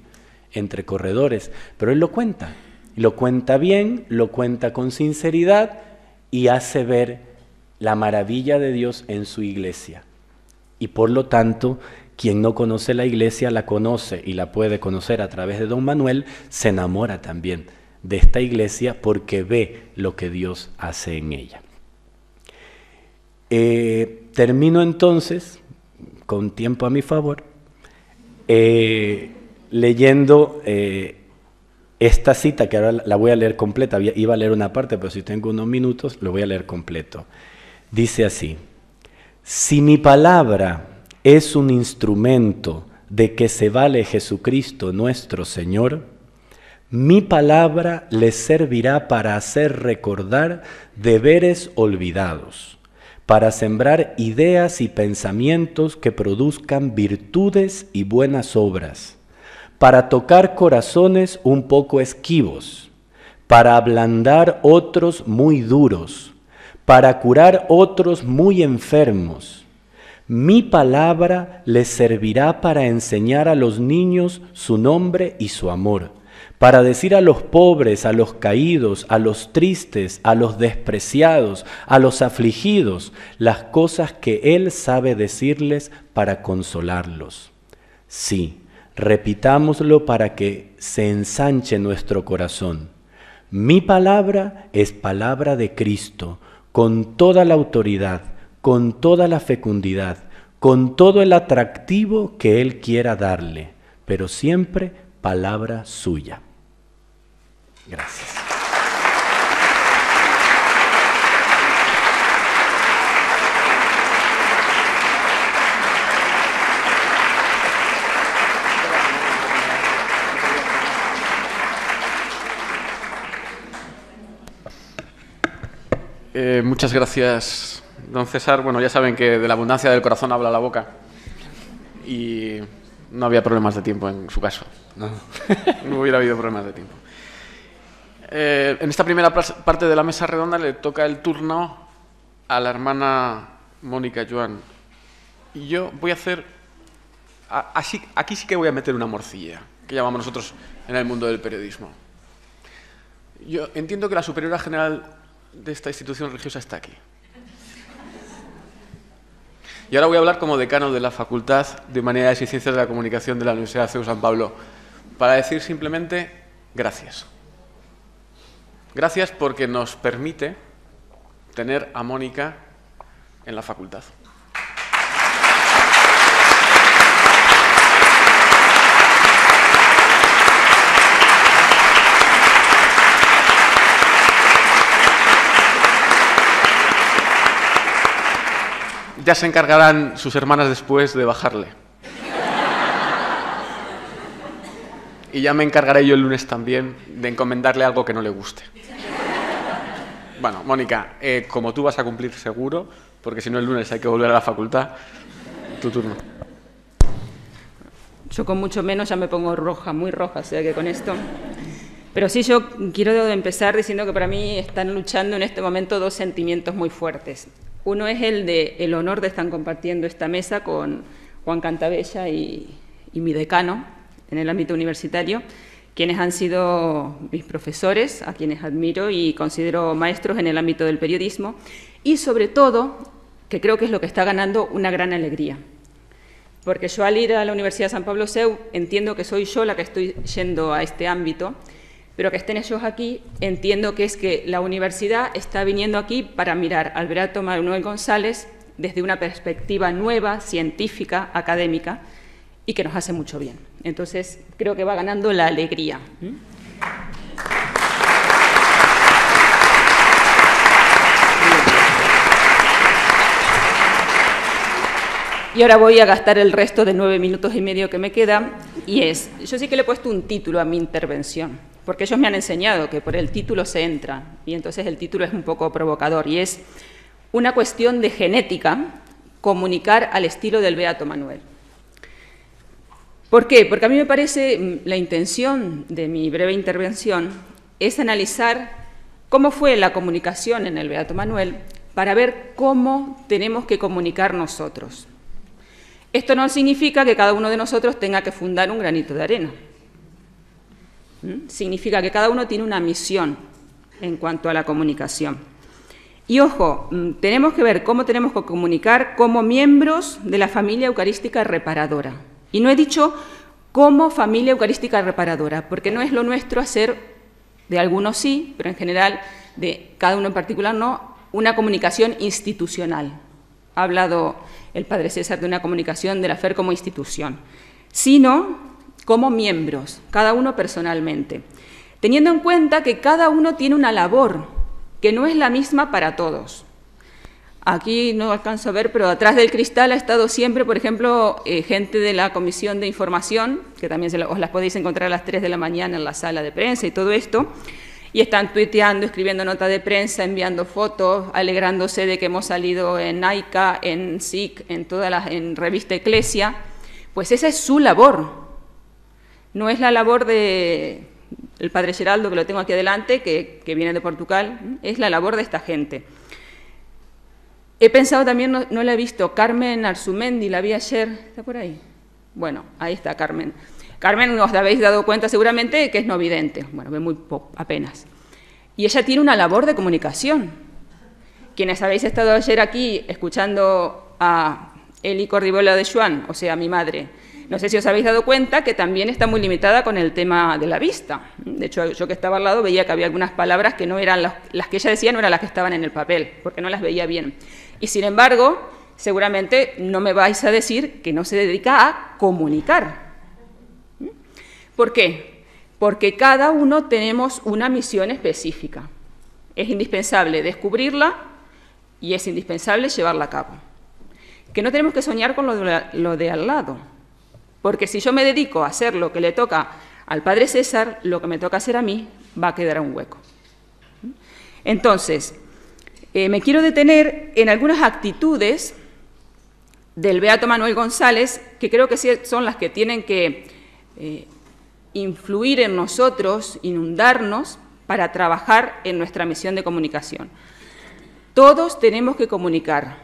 entre corredores. Pero él lo cuenta bien, lo cuenta con sinceridad y hace ver la maravilla de Dios en su iglesia. Y por lo tanto, quien no conoce la iglesia la conoce y la puede conocer a través de don Manuel, se enamora también de esta iglesia porque ve lo que Dios hace en ella. Termino entonces, con tiempo a mi favor, leyendo esta cita, que ahora la voy a leer completa. Iba a leer una parte, pero si tengo unos minutos, lo voy a leer completo. Dice así: si mi palabra es un instrumento de que se vale Jesucristo nuestro Señor, mi palabra les servirá para hacer recordar deberes olvidados, para sembrar ideas y pensamientos que produzcan virtudes y buenas obras, para tocar corazones un poco esquivos, para ablandar otros muy duros, para curar otros muy enfermos. Mi palabra les servirá para enseñar a los niños su nombre y su amor, para decir a los pobres, a los caídos, a los tristes, a los despreciados, a los afligidos, las cosas que Él sabe decirles para consolarlos. Sí, repitámoslo para que se ensanche nuestro corazón. Mi palabra es palabra de Cristo, con toda la autoridad, con toda la fecundidad, con todo el atractivo que Él quiera darle, pero siempre palabra suya. Gracias. Muchas gracias, don César. Bueno, ya saben que de la abundancia del corazón habla la boca y no había problemas de tiempo en su caso. No hubiera habido problemas de tiempo. En esta primera parte de la mesa redonda le toca el turno a la hermana Mónica Joan. Y yo voy a hacer... Aquí sí que voy a meter una morcilla, que llamamos nosotros en el mundo del periodismo. Yo entiendo que la superiora general de esta institución religiosa está aquí. Y ahora voy a hablar como decano de la Facultad de Humanidades y Ciencias de la Comunicación de la Universidad CEU San Pablo, para decir simplemente gracias. Gracias porque nos permite tener a Mónica en la facultad. Ya se encargarán sus hermanas después de bajarle. Y ya me encargaré yo el lunes también de encomendarle algo que no le guste. Bueno, Mónica, como tú vas a cumplir seguro, porque si no el lunes hay que volver a la facultad, tu turno. Yo con mucho menos ya me pongo roja, muy roja, o sea que con esto... Pero sí, yo quiero empezar diciendo que para mí están luchando en este momento dos sentimientos muy fuertes. Uno es el honor de estar compartiendo esta mesa con Juan Cantabella y mi decano en el ámbito universitario, quienes han sido mis profesores, a quienes admiro y considero maestros en el ámbito del periodismo, y sobre todo, que creo que es lo que está ganando, una gran alegría. Porque yo al ir a la Universidad de San Pablo CEU entiendo que soy yo la que estoy yendo a este ámbito, pero que estén ellos aquí, entiendo que es que la universidad está viniendo aquí para mirar al Beato Manuel González desde una perspectiva nueva, científica, académica, y que nos hace mucho bien. Entonces, creo que va ganando la alegría. Y ahora voy a gastar el resto de 9 minutos y medio que me queda, y yo sí que le he puesto un título a mi intervención, porque ellos me han enseñado que por el título se entra, y entonces el título es un poco provocador, y es una cuestión de genética, comunicar al estilo del Beato Manuel. ¿Por qué? Porque a mí me parece, la intención de mi breve intervención es analizar cómo fue la comunicación en el Beato Manuel para ver cómo tenemos que comunicar nosotros. Esto no significa que cada uno de nosotros tenga que fundar un granito de arena. Significa que cada uno tiene una misión en cuanto a la comunicación. Y ojo, tenemos que ver cómo tenemos que comunicar como miembros de la familia eucarística reparadora. Y no he dicho como familia eucarística reparadora, porque no es lo nuestro hacer, de algunos sí, pero en general de cada uno en particular no, una comunicación institucional. Ha hablado el padre César de una comunicación de la FER como institución, sino como miembros, cada uno personalmente, teniendo en cuenta que cada uno tiene una labor que no es la misma para todos. Aquí no alcanzo a ver, pero atrás del cristal ha estado siempre, por ejemplo, gente de la Comisión de Información, que también os las podéis encontrar a las 3 de la mañana en la sala de prensa y todo esto, y están tuiteando, escribiendo nota de prensa, enviando fotos, alegrándose de que hemos salido en AICA, en SIC, en Revista Eclesia. Pues esa es su labor. No es la labor del padre Geraldo, que lo tengo aquí adelante, que viene de Portugal, es la labor de esta gente. He pensado también, no la he visto, Carmen Arzumendi, la vi ayer, ¿está por ahí? Bueno, ahí está Carmen. Carmen, os habéis dado cuenta seguramente que es no vidente, bueno, ve muy poco, apenas. Y ella tiene una labor de comunicación. Quienes habéis estado ayer aquí escuchando a Eli Cordibola de Xuan, o sea, mi madre, no sé si os habéis dado cuenta que también está muy limitada con el tema de la vista. De hecho, yo que estaba al lado veía que había algunas palabras que no eran las que ella decía, no eran las que estaban en el papel, porque no las veía bien. Y sin embargo, seguramente no me vais a decir que no se dedica a comunicar. ¿Por qué? Porque cada uno tenemos una misión específica. Es indispensable descubrirla y es indispensable llevarla a cabo. Que no tenemos que soñar con lo de al lado, porque si yo me dedico a hacer lo que le toca al padre César, lo que me toca hacer a mí va a quedar un hueco. Entonces, me quiero detener en algunas actitudes del Beato Manuel González, que creo que son las que tienen que influir en nosotros, inundarnos, para trabajar en nuestra misión de comunicación. Todos tenemos que comunicar.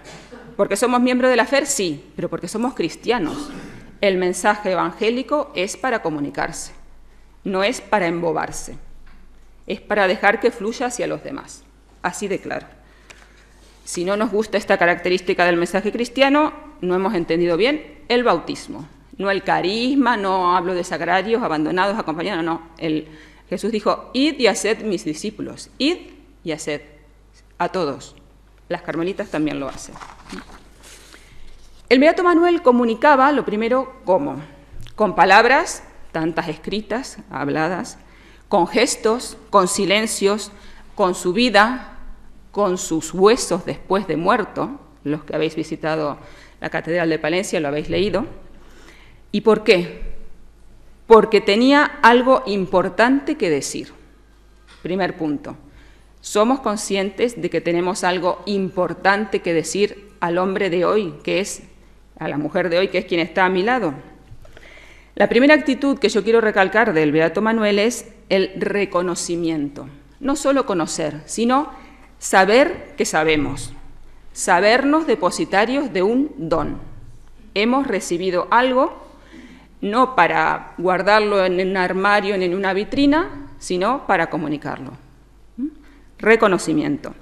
¿Porque somos miembros de la FER? Sí, pero porque somos cristianos. El mensaje evangélico es para comunicarse, no es para embobarse, es para dejar que fluya hacia los demás, así de claro. Si no nos gusta esta característica del mensaje cristiano, no hemos entendido bien el bautismo, no el carisma, no hablo de sagrarios, abandonados, acompañados, no. Jesús dijo, id y haced mis discípulos, id y haced a todos. Las carmelitas también lo hacen. El Beato Manuel comunicaba, lo primero, ¿cómo? Con palabras, tantas escritas, habladas, con gestos, con silencios, con su vida, con sus huesos después de muerto. Los que habéis visitado la Catedral de Palencia lo habéis leído. ¿Y por qué? Porque tenía algo importante que decir. Primer punto. Somos conscientes de que tenemos algo importante que decir al hombre de hoy, a la mujer de hoy, que es quien está a mi lado. La primera actitud que yo quiero recalcar del Beato Manuel es el reconocimiento. No solo conocer, sino saber que sabemos, sabernos depositarios de un don. Hemos recibido algo, no para guardarlo en un armario, en una vitrina, sino para comunicarlo. Reconocimiento.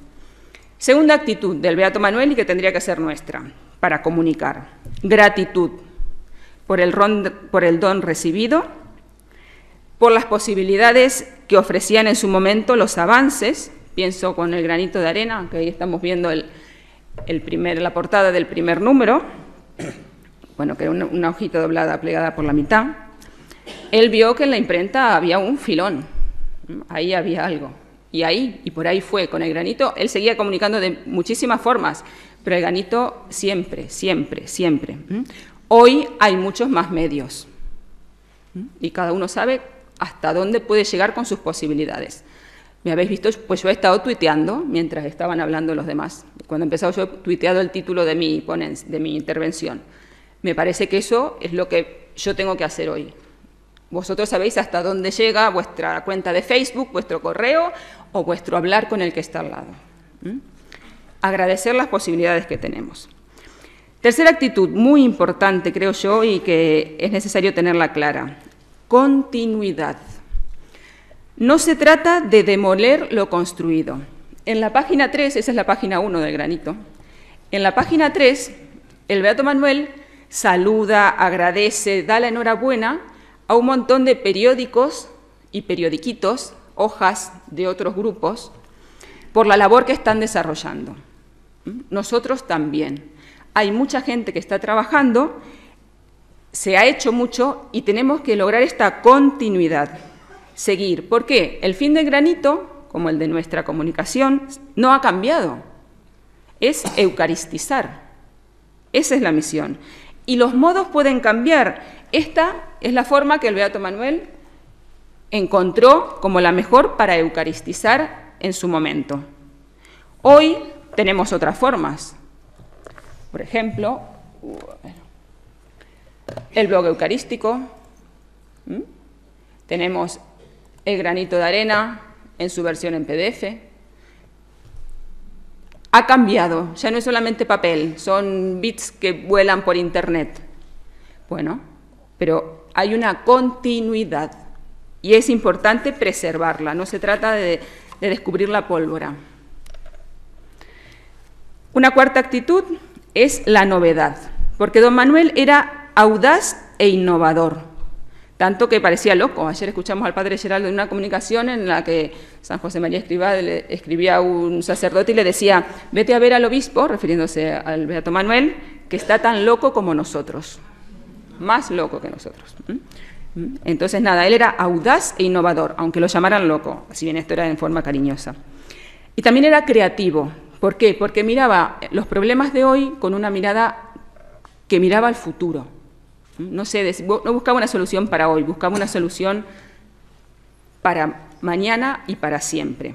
Segunda actitud del Beato Manuel y que tendría que ser nuestra para comunicar. Gratitud por el don recibido, por las posibilidades que ofrecían en su momento los avances. Pienso con el granito de arena, que ahí estamos viendo la portada del primer número, bueno, que era una hojita doblada, plegada por la mitad. Él vio que en la imprenta había un filón, ahí había algo, y por ahí fue, con el granito. Él seguía comunicando de muchísimas formas, pero el granito siempre, siempre, siempre. Hoy hay muchos más medios, y cada uno sabe hasta dónde puede llegar con sus posibilidades. ¿Me habéis visto? Pues yo he estado tuiteando mientras estaban hablando los demás. Cuando he empezado yo he tuiteado el título de mi intervención. Me parece que eso es lo que yo tengo que hacer hoy. Vosotros sabéis hasta dónde llega vuestra cuenta de Facebook, vuestro correo o vuestro hablar con el que está al lado. Agradecer las posibilidades que tenemos. Tercera actitud, muy importante creo yo y que es necesario tenerla clara. Continuidad. No se trata de demoler lo construido. En la página 3, esa es la página 1 del granito, en la página 3, el Beato Manuel saluda, agradece, da la enhorabuena a un montón de periódicos y periodiquitos, hojas de otros grupos, por la labor que están desarrollando. Nosotros también. Hay mucha gente que está trabajando, se ha hecho mucho y tenemos que lograr esta continuidad. Seguir. ¿Por qué? El fin del granito, como el de nuestra comunicación, no ha cambiado. Es eucaristizar. Esa es la misión. Y los modos pueden cambiar. Esta es la forma que el Beato Manuel encontró como la mejor para eucaristizar en su momento. Hoy tenemos otras formas. Por ejemplo, el blog eucarístico. Tenemos el granito de arena en su versión en PDF. Ha cambiado, ya no es solamente papel, son bits que vuelan por Internet. Bueno, pero hay una continuidad y es importante preservarla, no se trata de descubrir la pólvora. Una cuarta actitud es la novedad, porque don Manuel era audaz e innovador. Tanto que parecía loco. Ayer escuchamos al padre Geraldo en una comunicación en la que San José María Escrivá le escribía a un sacerdote y le decía: vete a ver al obispo, refiriéndose al Beato Manuel, que está tan loco como nosotros, más loco que nosotros. Entonces, nada, él era audaz e innovador, aunque lo llamaran loco, si bien esto era en forma cariñosa. Y también era creativo. ¿Por qué? Porque miraba los problemas de hoy con una mirada que miraba al futuro. No buscaba una solución para hoy, buscaba una solución para mañana y para siempre.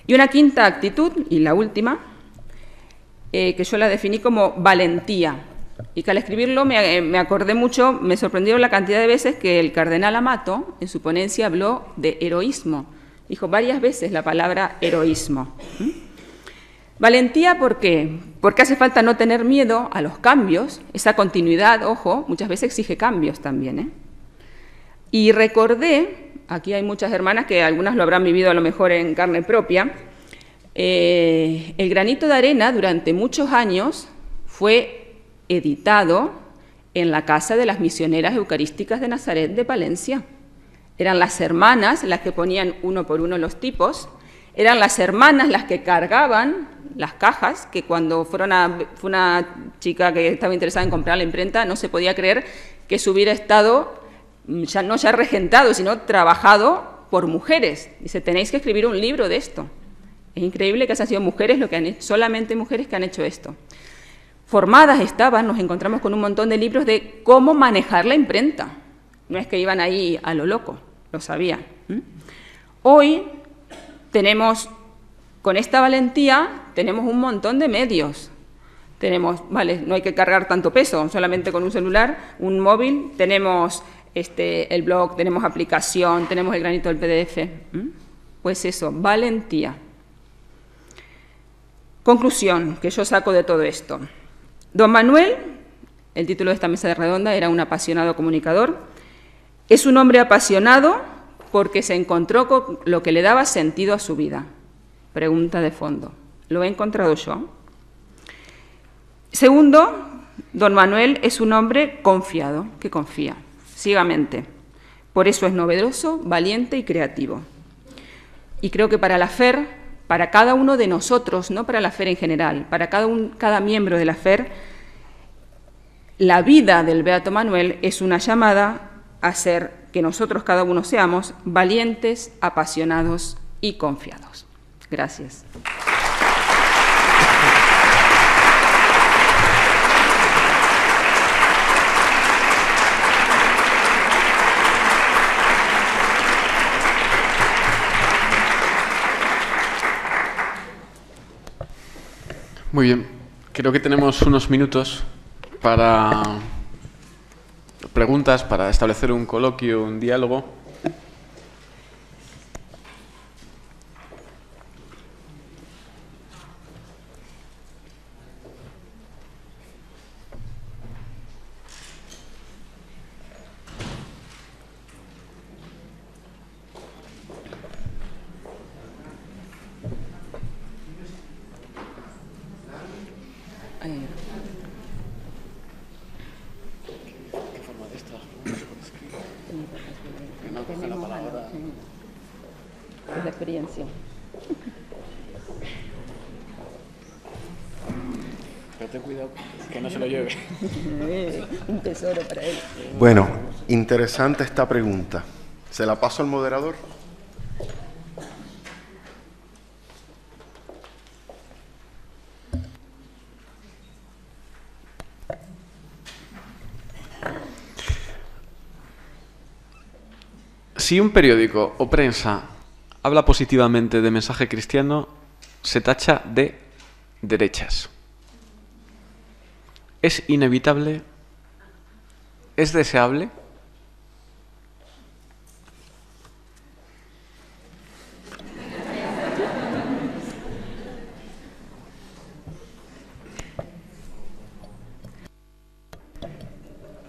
Y una quinta actitud, y la última, que yo la definí como valentía, y que al escribirlo me acordé mucho, me sorprendió la cantidad de veces que el cardenal Amato en su ponencia habló de heroísmo. Dijo varias veces la palabra heroísmo. Valentía, ¿por qué? Porque hace falta no tener miedo a los cambios, esa continuidad, ojo, muchas veces exige cambios también. Y recordé, aquí hay muchas hermanas que algunas lo habrán vivido a lo mejor en carne propia, el granito de arena durante muchos años fue editado en la Casa de las Misioneras Eucarísticas de Nazaret de Palencia. Eran las hermanas las que ponían uno por uno los tipos, eran las hermanas las que cargaban las cajas, que cuando fue una chica que estaba interesada en comprar la imprenta, no se podía creer que se hubiera estado, no ya regentado, sino trabajado por mujeres. Dice, tenéis que escribir un libro de esto. Es increíble que hayan sido mujeres, solamente mujeres que han hecho esto. Formadas estaban, nos encontramos con un montón de libros de cómo manejar la imprenta. No es que iban ahí a lo loco, lo sabían. Hoy tenemos, con esta valentía, tenemos un montón de medios. Tenemos, vale, no hay que cargar tanto peso, solamente con un celular, un móvil, tenemos el blog, tenemos aplicación, tenemos el granito del PDF. Pues eso, valentía. Conclusión que yo saco de todo esto. Don Manuel, el título de esta mesa de redonda, era un apasionado comunicador. Es un hombre apasionado porque se encontró con lo que le daba sentido a su vida. Pregunta de fondo. ¿Lo he encontrado yo? Segundo, don Manuel es un hombre confiado, que confía ciegamente. Por eso es novedoso, valiente y creativo. Y creo que para la FER, para cada uno de nosotros, no para la FER en general, para cada miembro de la FER, la vida del Beato Manuel es una llamada a ser que nosotros cada uno seamos valientes, apasionados y confiados. Gracias. Muy bien, creo que tenemos unos minutos para preguntas, para establecer un coloquio, un diálogo. Es la experiencia. Pero ten cuidado que no se lo lleve. Un tesoro para él. Bueno, interesante esta pregunta. ¿Se la paso al moderador? Si un periódico o prensa habla positivamente de mensaje cristiano, se tacha de derechas. ¿Es inevitable? ¿Es deseable?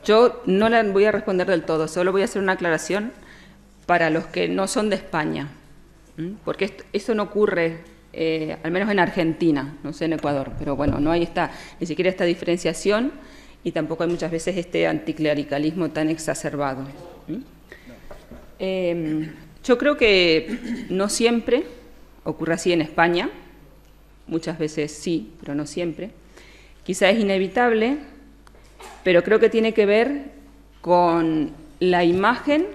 Yo no la voy a responder del todo, solo voy a hacer una aclaración para los que no son de España, porque eso no ocurre, al menos en Argentina, no sé en Ecuador, pero bueno, no hay ni siquiera esta diferenciación y tampoco hay muchas veces este anticlericalismo tan exacerbado. Yo creo que no siempre ocurre así en España, muchas veces sí, pero no siempre. Quizá es inevitable, pero creo que tiene que ver con la imagen,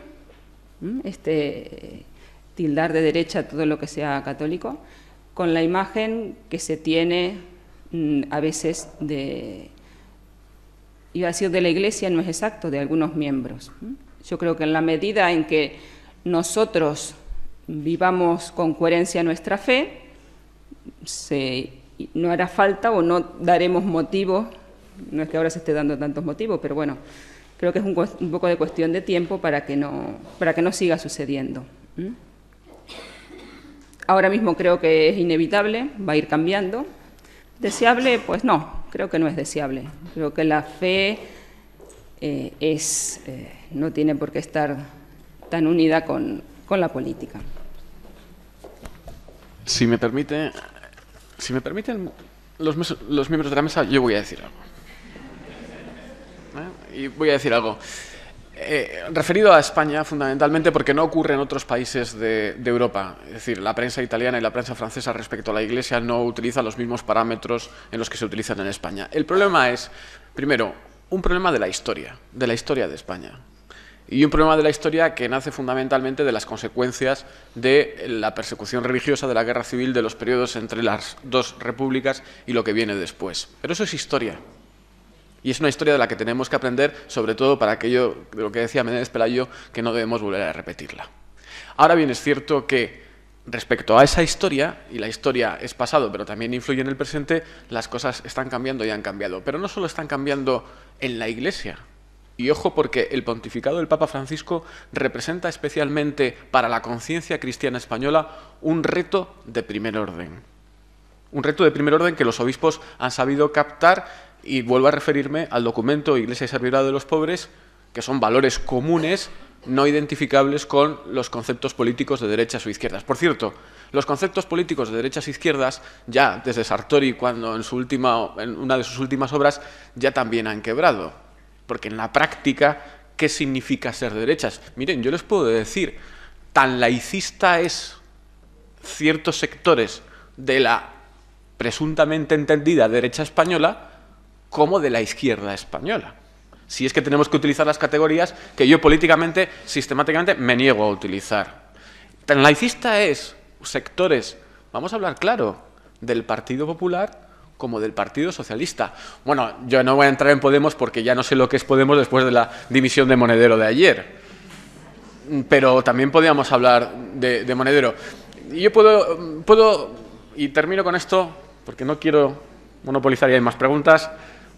tildar de derecha todo lo que sea católico, con la imagen que se tiene a veces iba a decir de la Iglesia, no es exacto, de algunos miembros. Yo creo que en la medida en que nosotros vivamos con coherencia nuestra fe, no hará falta o no daremos motivos, no es que ahora se esté dando tantos motivos, pero bueno, creo que es un poco de cuestión de tiempo para que no siga sucediendo. Ahora mismo creo que es inevitable, va a ir cambiando. ¿Deseable? Pues no, creo que no es deseable. Creo que la fe no tiene por qué estar tan unida con la política. Si me permiten los miembros de la mesa, yo voy a decir algo. Y voy a decir algo referido a España fundamentalmente porque no ocurre en otros países de Europa. Es decir, la prensa italiana y la prensa francesa respecto a la Iglesia no utilizan los mismos parámetros en los que se utilizan en España. El problema es, primero, un problema de la historia de España. Y un problema de la historia que nace fundamentalmente de las consecuencias de la persecución religiosa, de la guerra civil, de los periodos entre las dos repúblicas y lo que viene después. Pero eso es historia. Y es una historia de la que tenemos que aprender, sobre todo para aquello de lo que decía Menéndez Pelayo, que no debemos volver a repetirla. Ahora bien, es cierto que respecto a esa historia, y la historia es pasado, pero también influye en el presente, las cosas están cambiando y han cambiado. Pero no solo están cambiando en la Iglesia. Y ojo, porque el pontificado del Papa Francisco representa especialmente para la conciencia cristiana española un reto de primer orden. Un reto de primer orden que los obispos han sabido captar. Y vuelvo a referirme al documento Iglesia y Servidumbre de los Pobres, que son valores comunes no identificables con los conceptos políticos de derechas o izquierdas. Por cierto, los conceptos políticos de derechas e izquierdas, ya desde Sartori, cuando en una de sus últimas obras, ya también han quebrado, porque en la práctica qué significa ser derechas. Miren, yo les puedo decir, tan laicista es ciertos sectores de la presuntamente entendida derecha española como de la izquierda española. Si es que tenemos que utilizar las categorías que yo políticamente, sistemáticamente, me niego a utilizar. Tan laicista es sectores, vamos a hablar claro, del Partido Popular como del Partido Socialista. Bueno, yo no voy a entrar en Podemos porque ya no sé lo que es Podemos después de la dimisión de Monedero de ayer. Pero también podríamos hablar de Monedero. Y yo puedo, y termino con esto, porque no quiero monopolizar y hay más preguntas,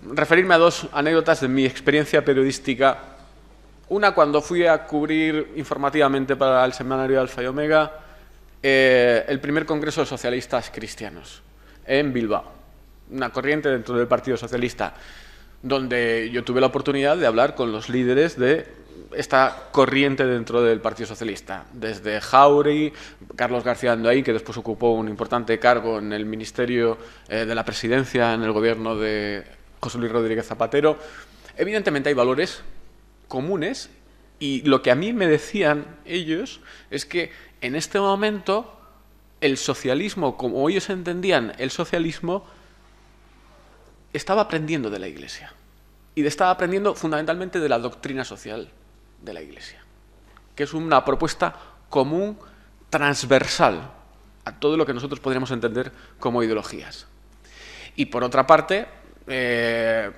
referirme a dos anécdotas de mi experiencia periodística. Una, cuando fui a cubrir informativamente para el semanario Alfa y Omega el primer Congreso de Socialistas Cristianos en Bilbao, una corriente dentro del Partido Socialista, donde yo tuve la oportunidad de hablar con los líderes de esta corriente dentro del Partido Socialista, desde Jáuregui, Carlos García Andoain, que después ocupó un importante cargo en el Ministerio de la Presidencia en el gobierno de José Luis Rodríguez Zapatero. Evidentemente hay valores comunes y lo que a mí me decían ellos es que en este momento el socialismo, como ellos entendían el socialismo, estaba aprendiendo de la Iglesia y estaba aprendiendo fundamentalmente de la doctrina social de la Iglesia, que es una propuesta común, transversal a todo lo que nosotros podríamos entender como ideologías. Y por otra parte, he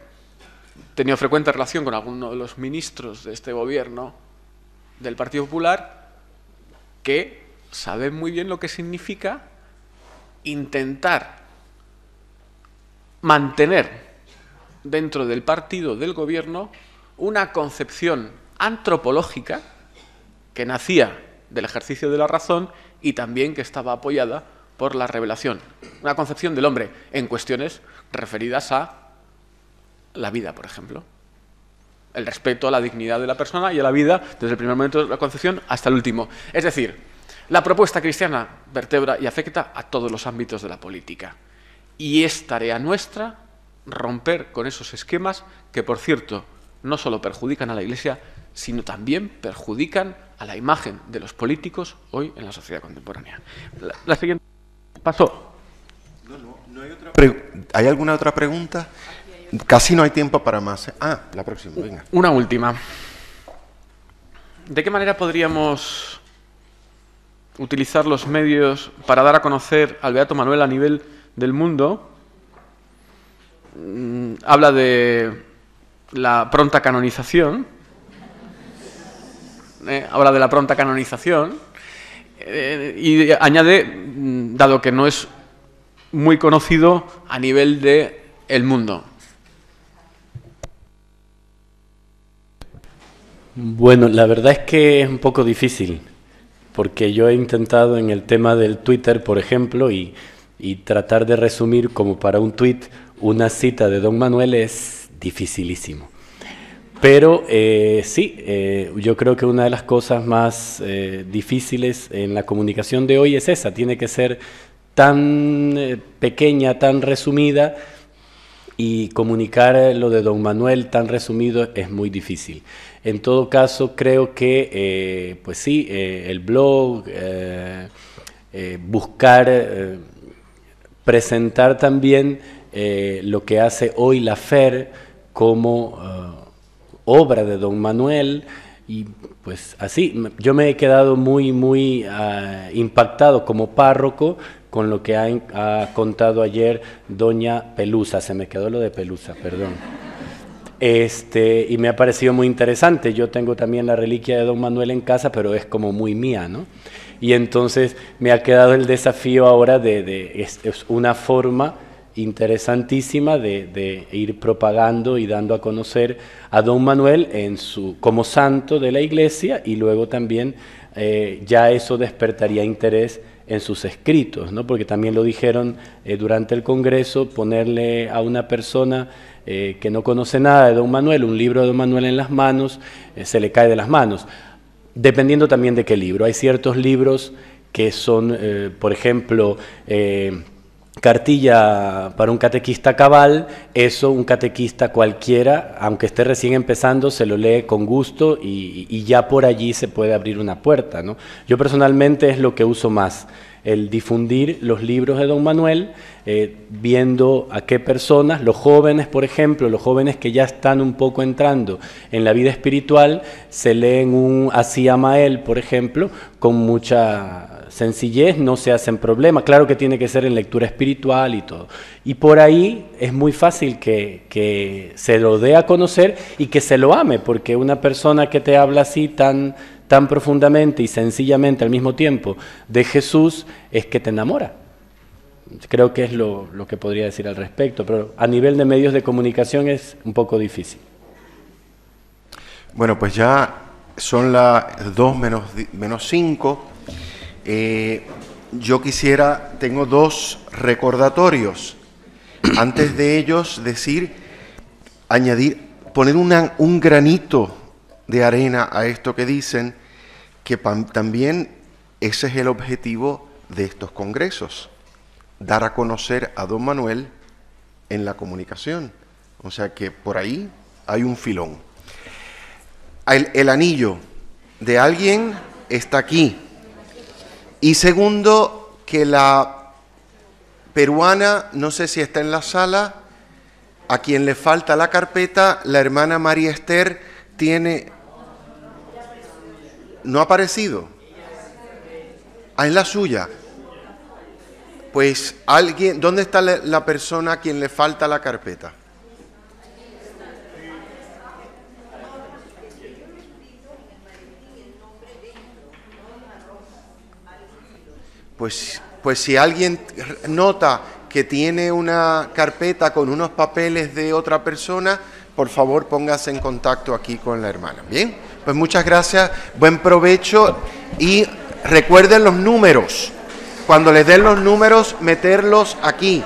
tenido frecuente relación con algunos de los ministros de este gobierno del Partido Popular que saben muy bien lo que significa intentar mantener dentro del partido del gobierno una concepción antropológica que nacía del ejercicio de la razón y también que estaba apoyada por la revelación. Una concepción del hombre en cuestiones referidas a la vida, por ejemplo. El respeto a la dignidad de la persona y a la vida desde el primer momento de la concepción hasta el último. Es decir, la propuesta cristiana vertebra y afecta a todos los ámbitos de la política. Y es tarea nuestra romper con esos esquemas que, por cierto, no solo perjudican a la Iglesia, sino también perjudican a la imagen de los políticos hoy en la sociedad contemporánea. La siguiente. Pasó. No hay otra ¿Hay alguna otra pregunta? Casi no hay tiempo para más. La próxima, venga. Una última. ¿De qué manera podríamos utilizar los medios para dar a conocer al Beato Manuel a nivel del mundo? Habla de la pronta canonización. Habla de la pronta canonización. Y añade, dado que no es muy conocido a nivel del mundo. Bueno, la verdad es que es un poco difícil, porque yo he intentado en el tema del Twitter, por ejemplo, y tratar de resumir como para un tuit una cita de Don Manuel es dificilísimo. Pero sí, yo creo que una de las cosas más difíciles en la comunicación de hoy es esa, tiene que ser tan pequeña, tan resumida, y comunicar lo de Don Manuel tan resumido es muy difícil. En todo caso, creo que, pues sí, el blog, buscar, presentar también lo que hace hoy la FER como obra de Don Manuel, y pues así, yo me he quedado muy impactado como párroco con lo que ha contado ayer doña Pelusa, se me quedó lo de Pelusa, perdón. Y me ha parecido muy interesante. Yo tengo también la reliquia de Don Manuel en casa, pero es como muy mía, ¿no? Y entonces me ha quedado el desafío ahora es una forma interesantísima de ir propagando y dando a conocer a Don Manuel como santo de la Iglesia, y luego también ya eso despertaría interés en sus escritos, ¿no? Porque también lo dijeron durante el Congreso, ponerle a una persona que no conoce nada de Don Manuel un libro de Don Manuel en las manos, se le cae de las manos, dependiendo también de qué libro. Hay ciertos libros que son, por ejemplo, cartilla para un catequista cabal, eso un catequista cualquiera, aunque esté recién empezando, se lo lee con gusto y ya por allí se puede abrir una puerta, ¿no? Yo personalmente es lo que uso más, el difundir los libros de don Manuel, viendo a qué personas, los jóvenes, por ejemplo, los jóvenes que ya están un poco entrando en la vida espiritual, se leen un Así ama él, por ejemplo, con mucha sencillez, no se hacen problema. Claro que tiene que ser en lectura espiritual y todo. Y por ahí es muy fácil que se lo dé a conocer y que se lo ame, porque una persona que te habla así tan profundamente y sencillamente al mismo tiempo de Jesús, es que te enamora. Creo que es lo que podría decir al respecto, pero a nivel de medios de comunicación es un poco difícil. Bueno, pues ya son las 2 menos 5. Yo tengo 2 recordatorios. Antes de ellos poner un granito de arena a esto que dicen, que también ese es el objetivo de estos congresos, dar a conocer a don Manuel en la comunicación. O sea que por ahí hay un filón. El anillo de alguien está aquí. Y segundo, que la peruana, no sé si está en la sala, a quien le falta la carpeta, la hermana María Esther tiene... ¿No ha aparecido? Ah, en la suya. Pues alguien, ¿dónde está la persona a quien le falta la carpeta? Pues si alguien nota que tiene una carpeta con unos papeles de otra persona, por favor póngase en contacto aquí con la hermana. Bien, pues muchas gracias, buen provecho y recuerden los números. Cuando les den los números, meterlos aquí.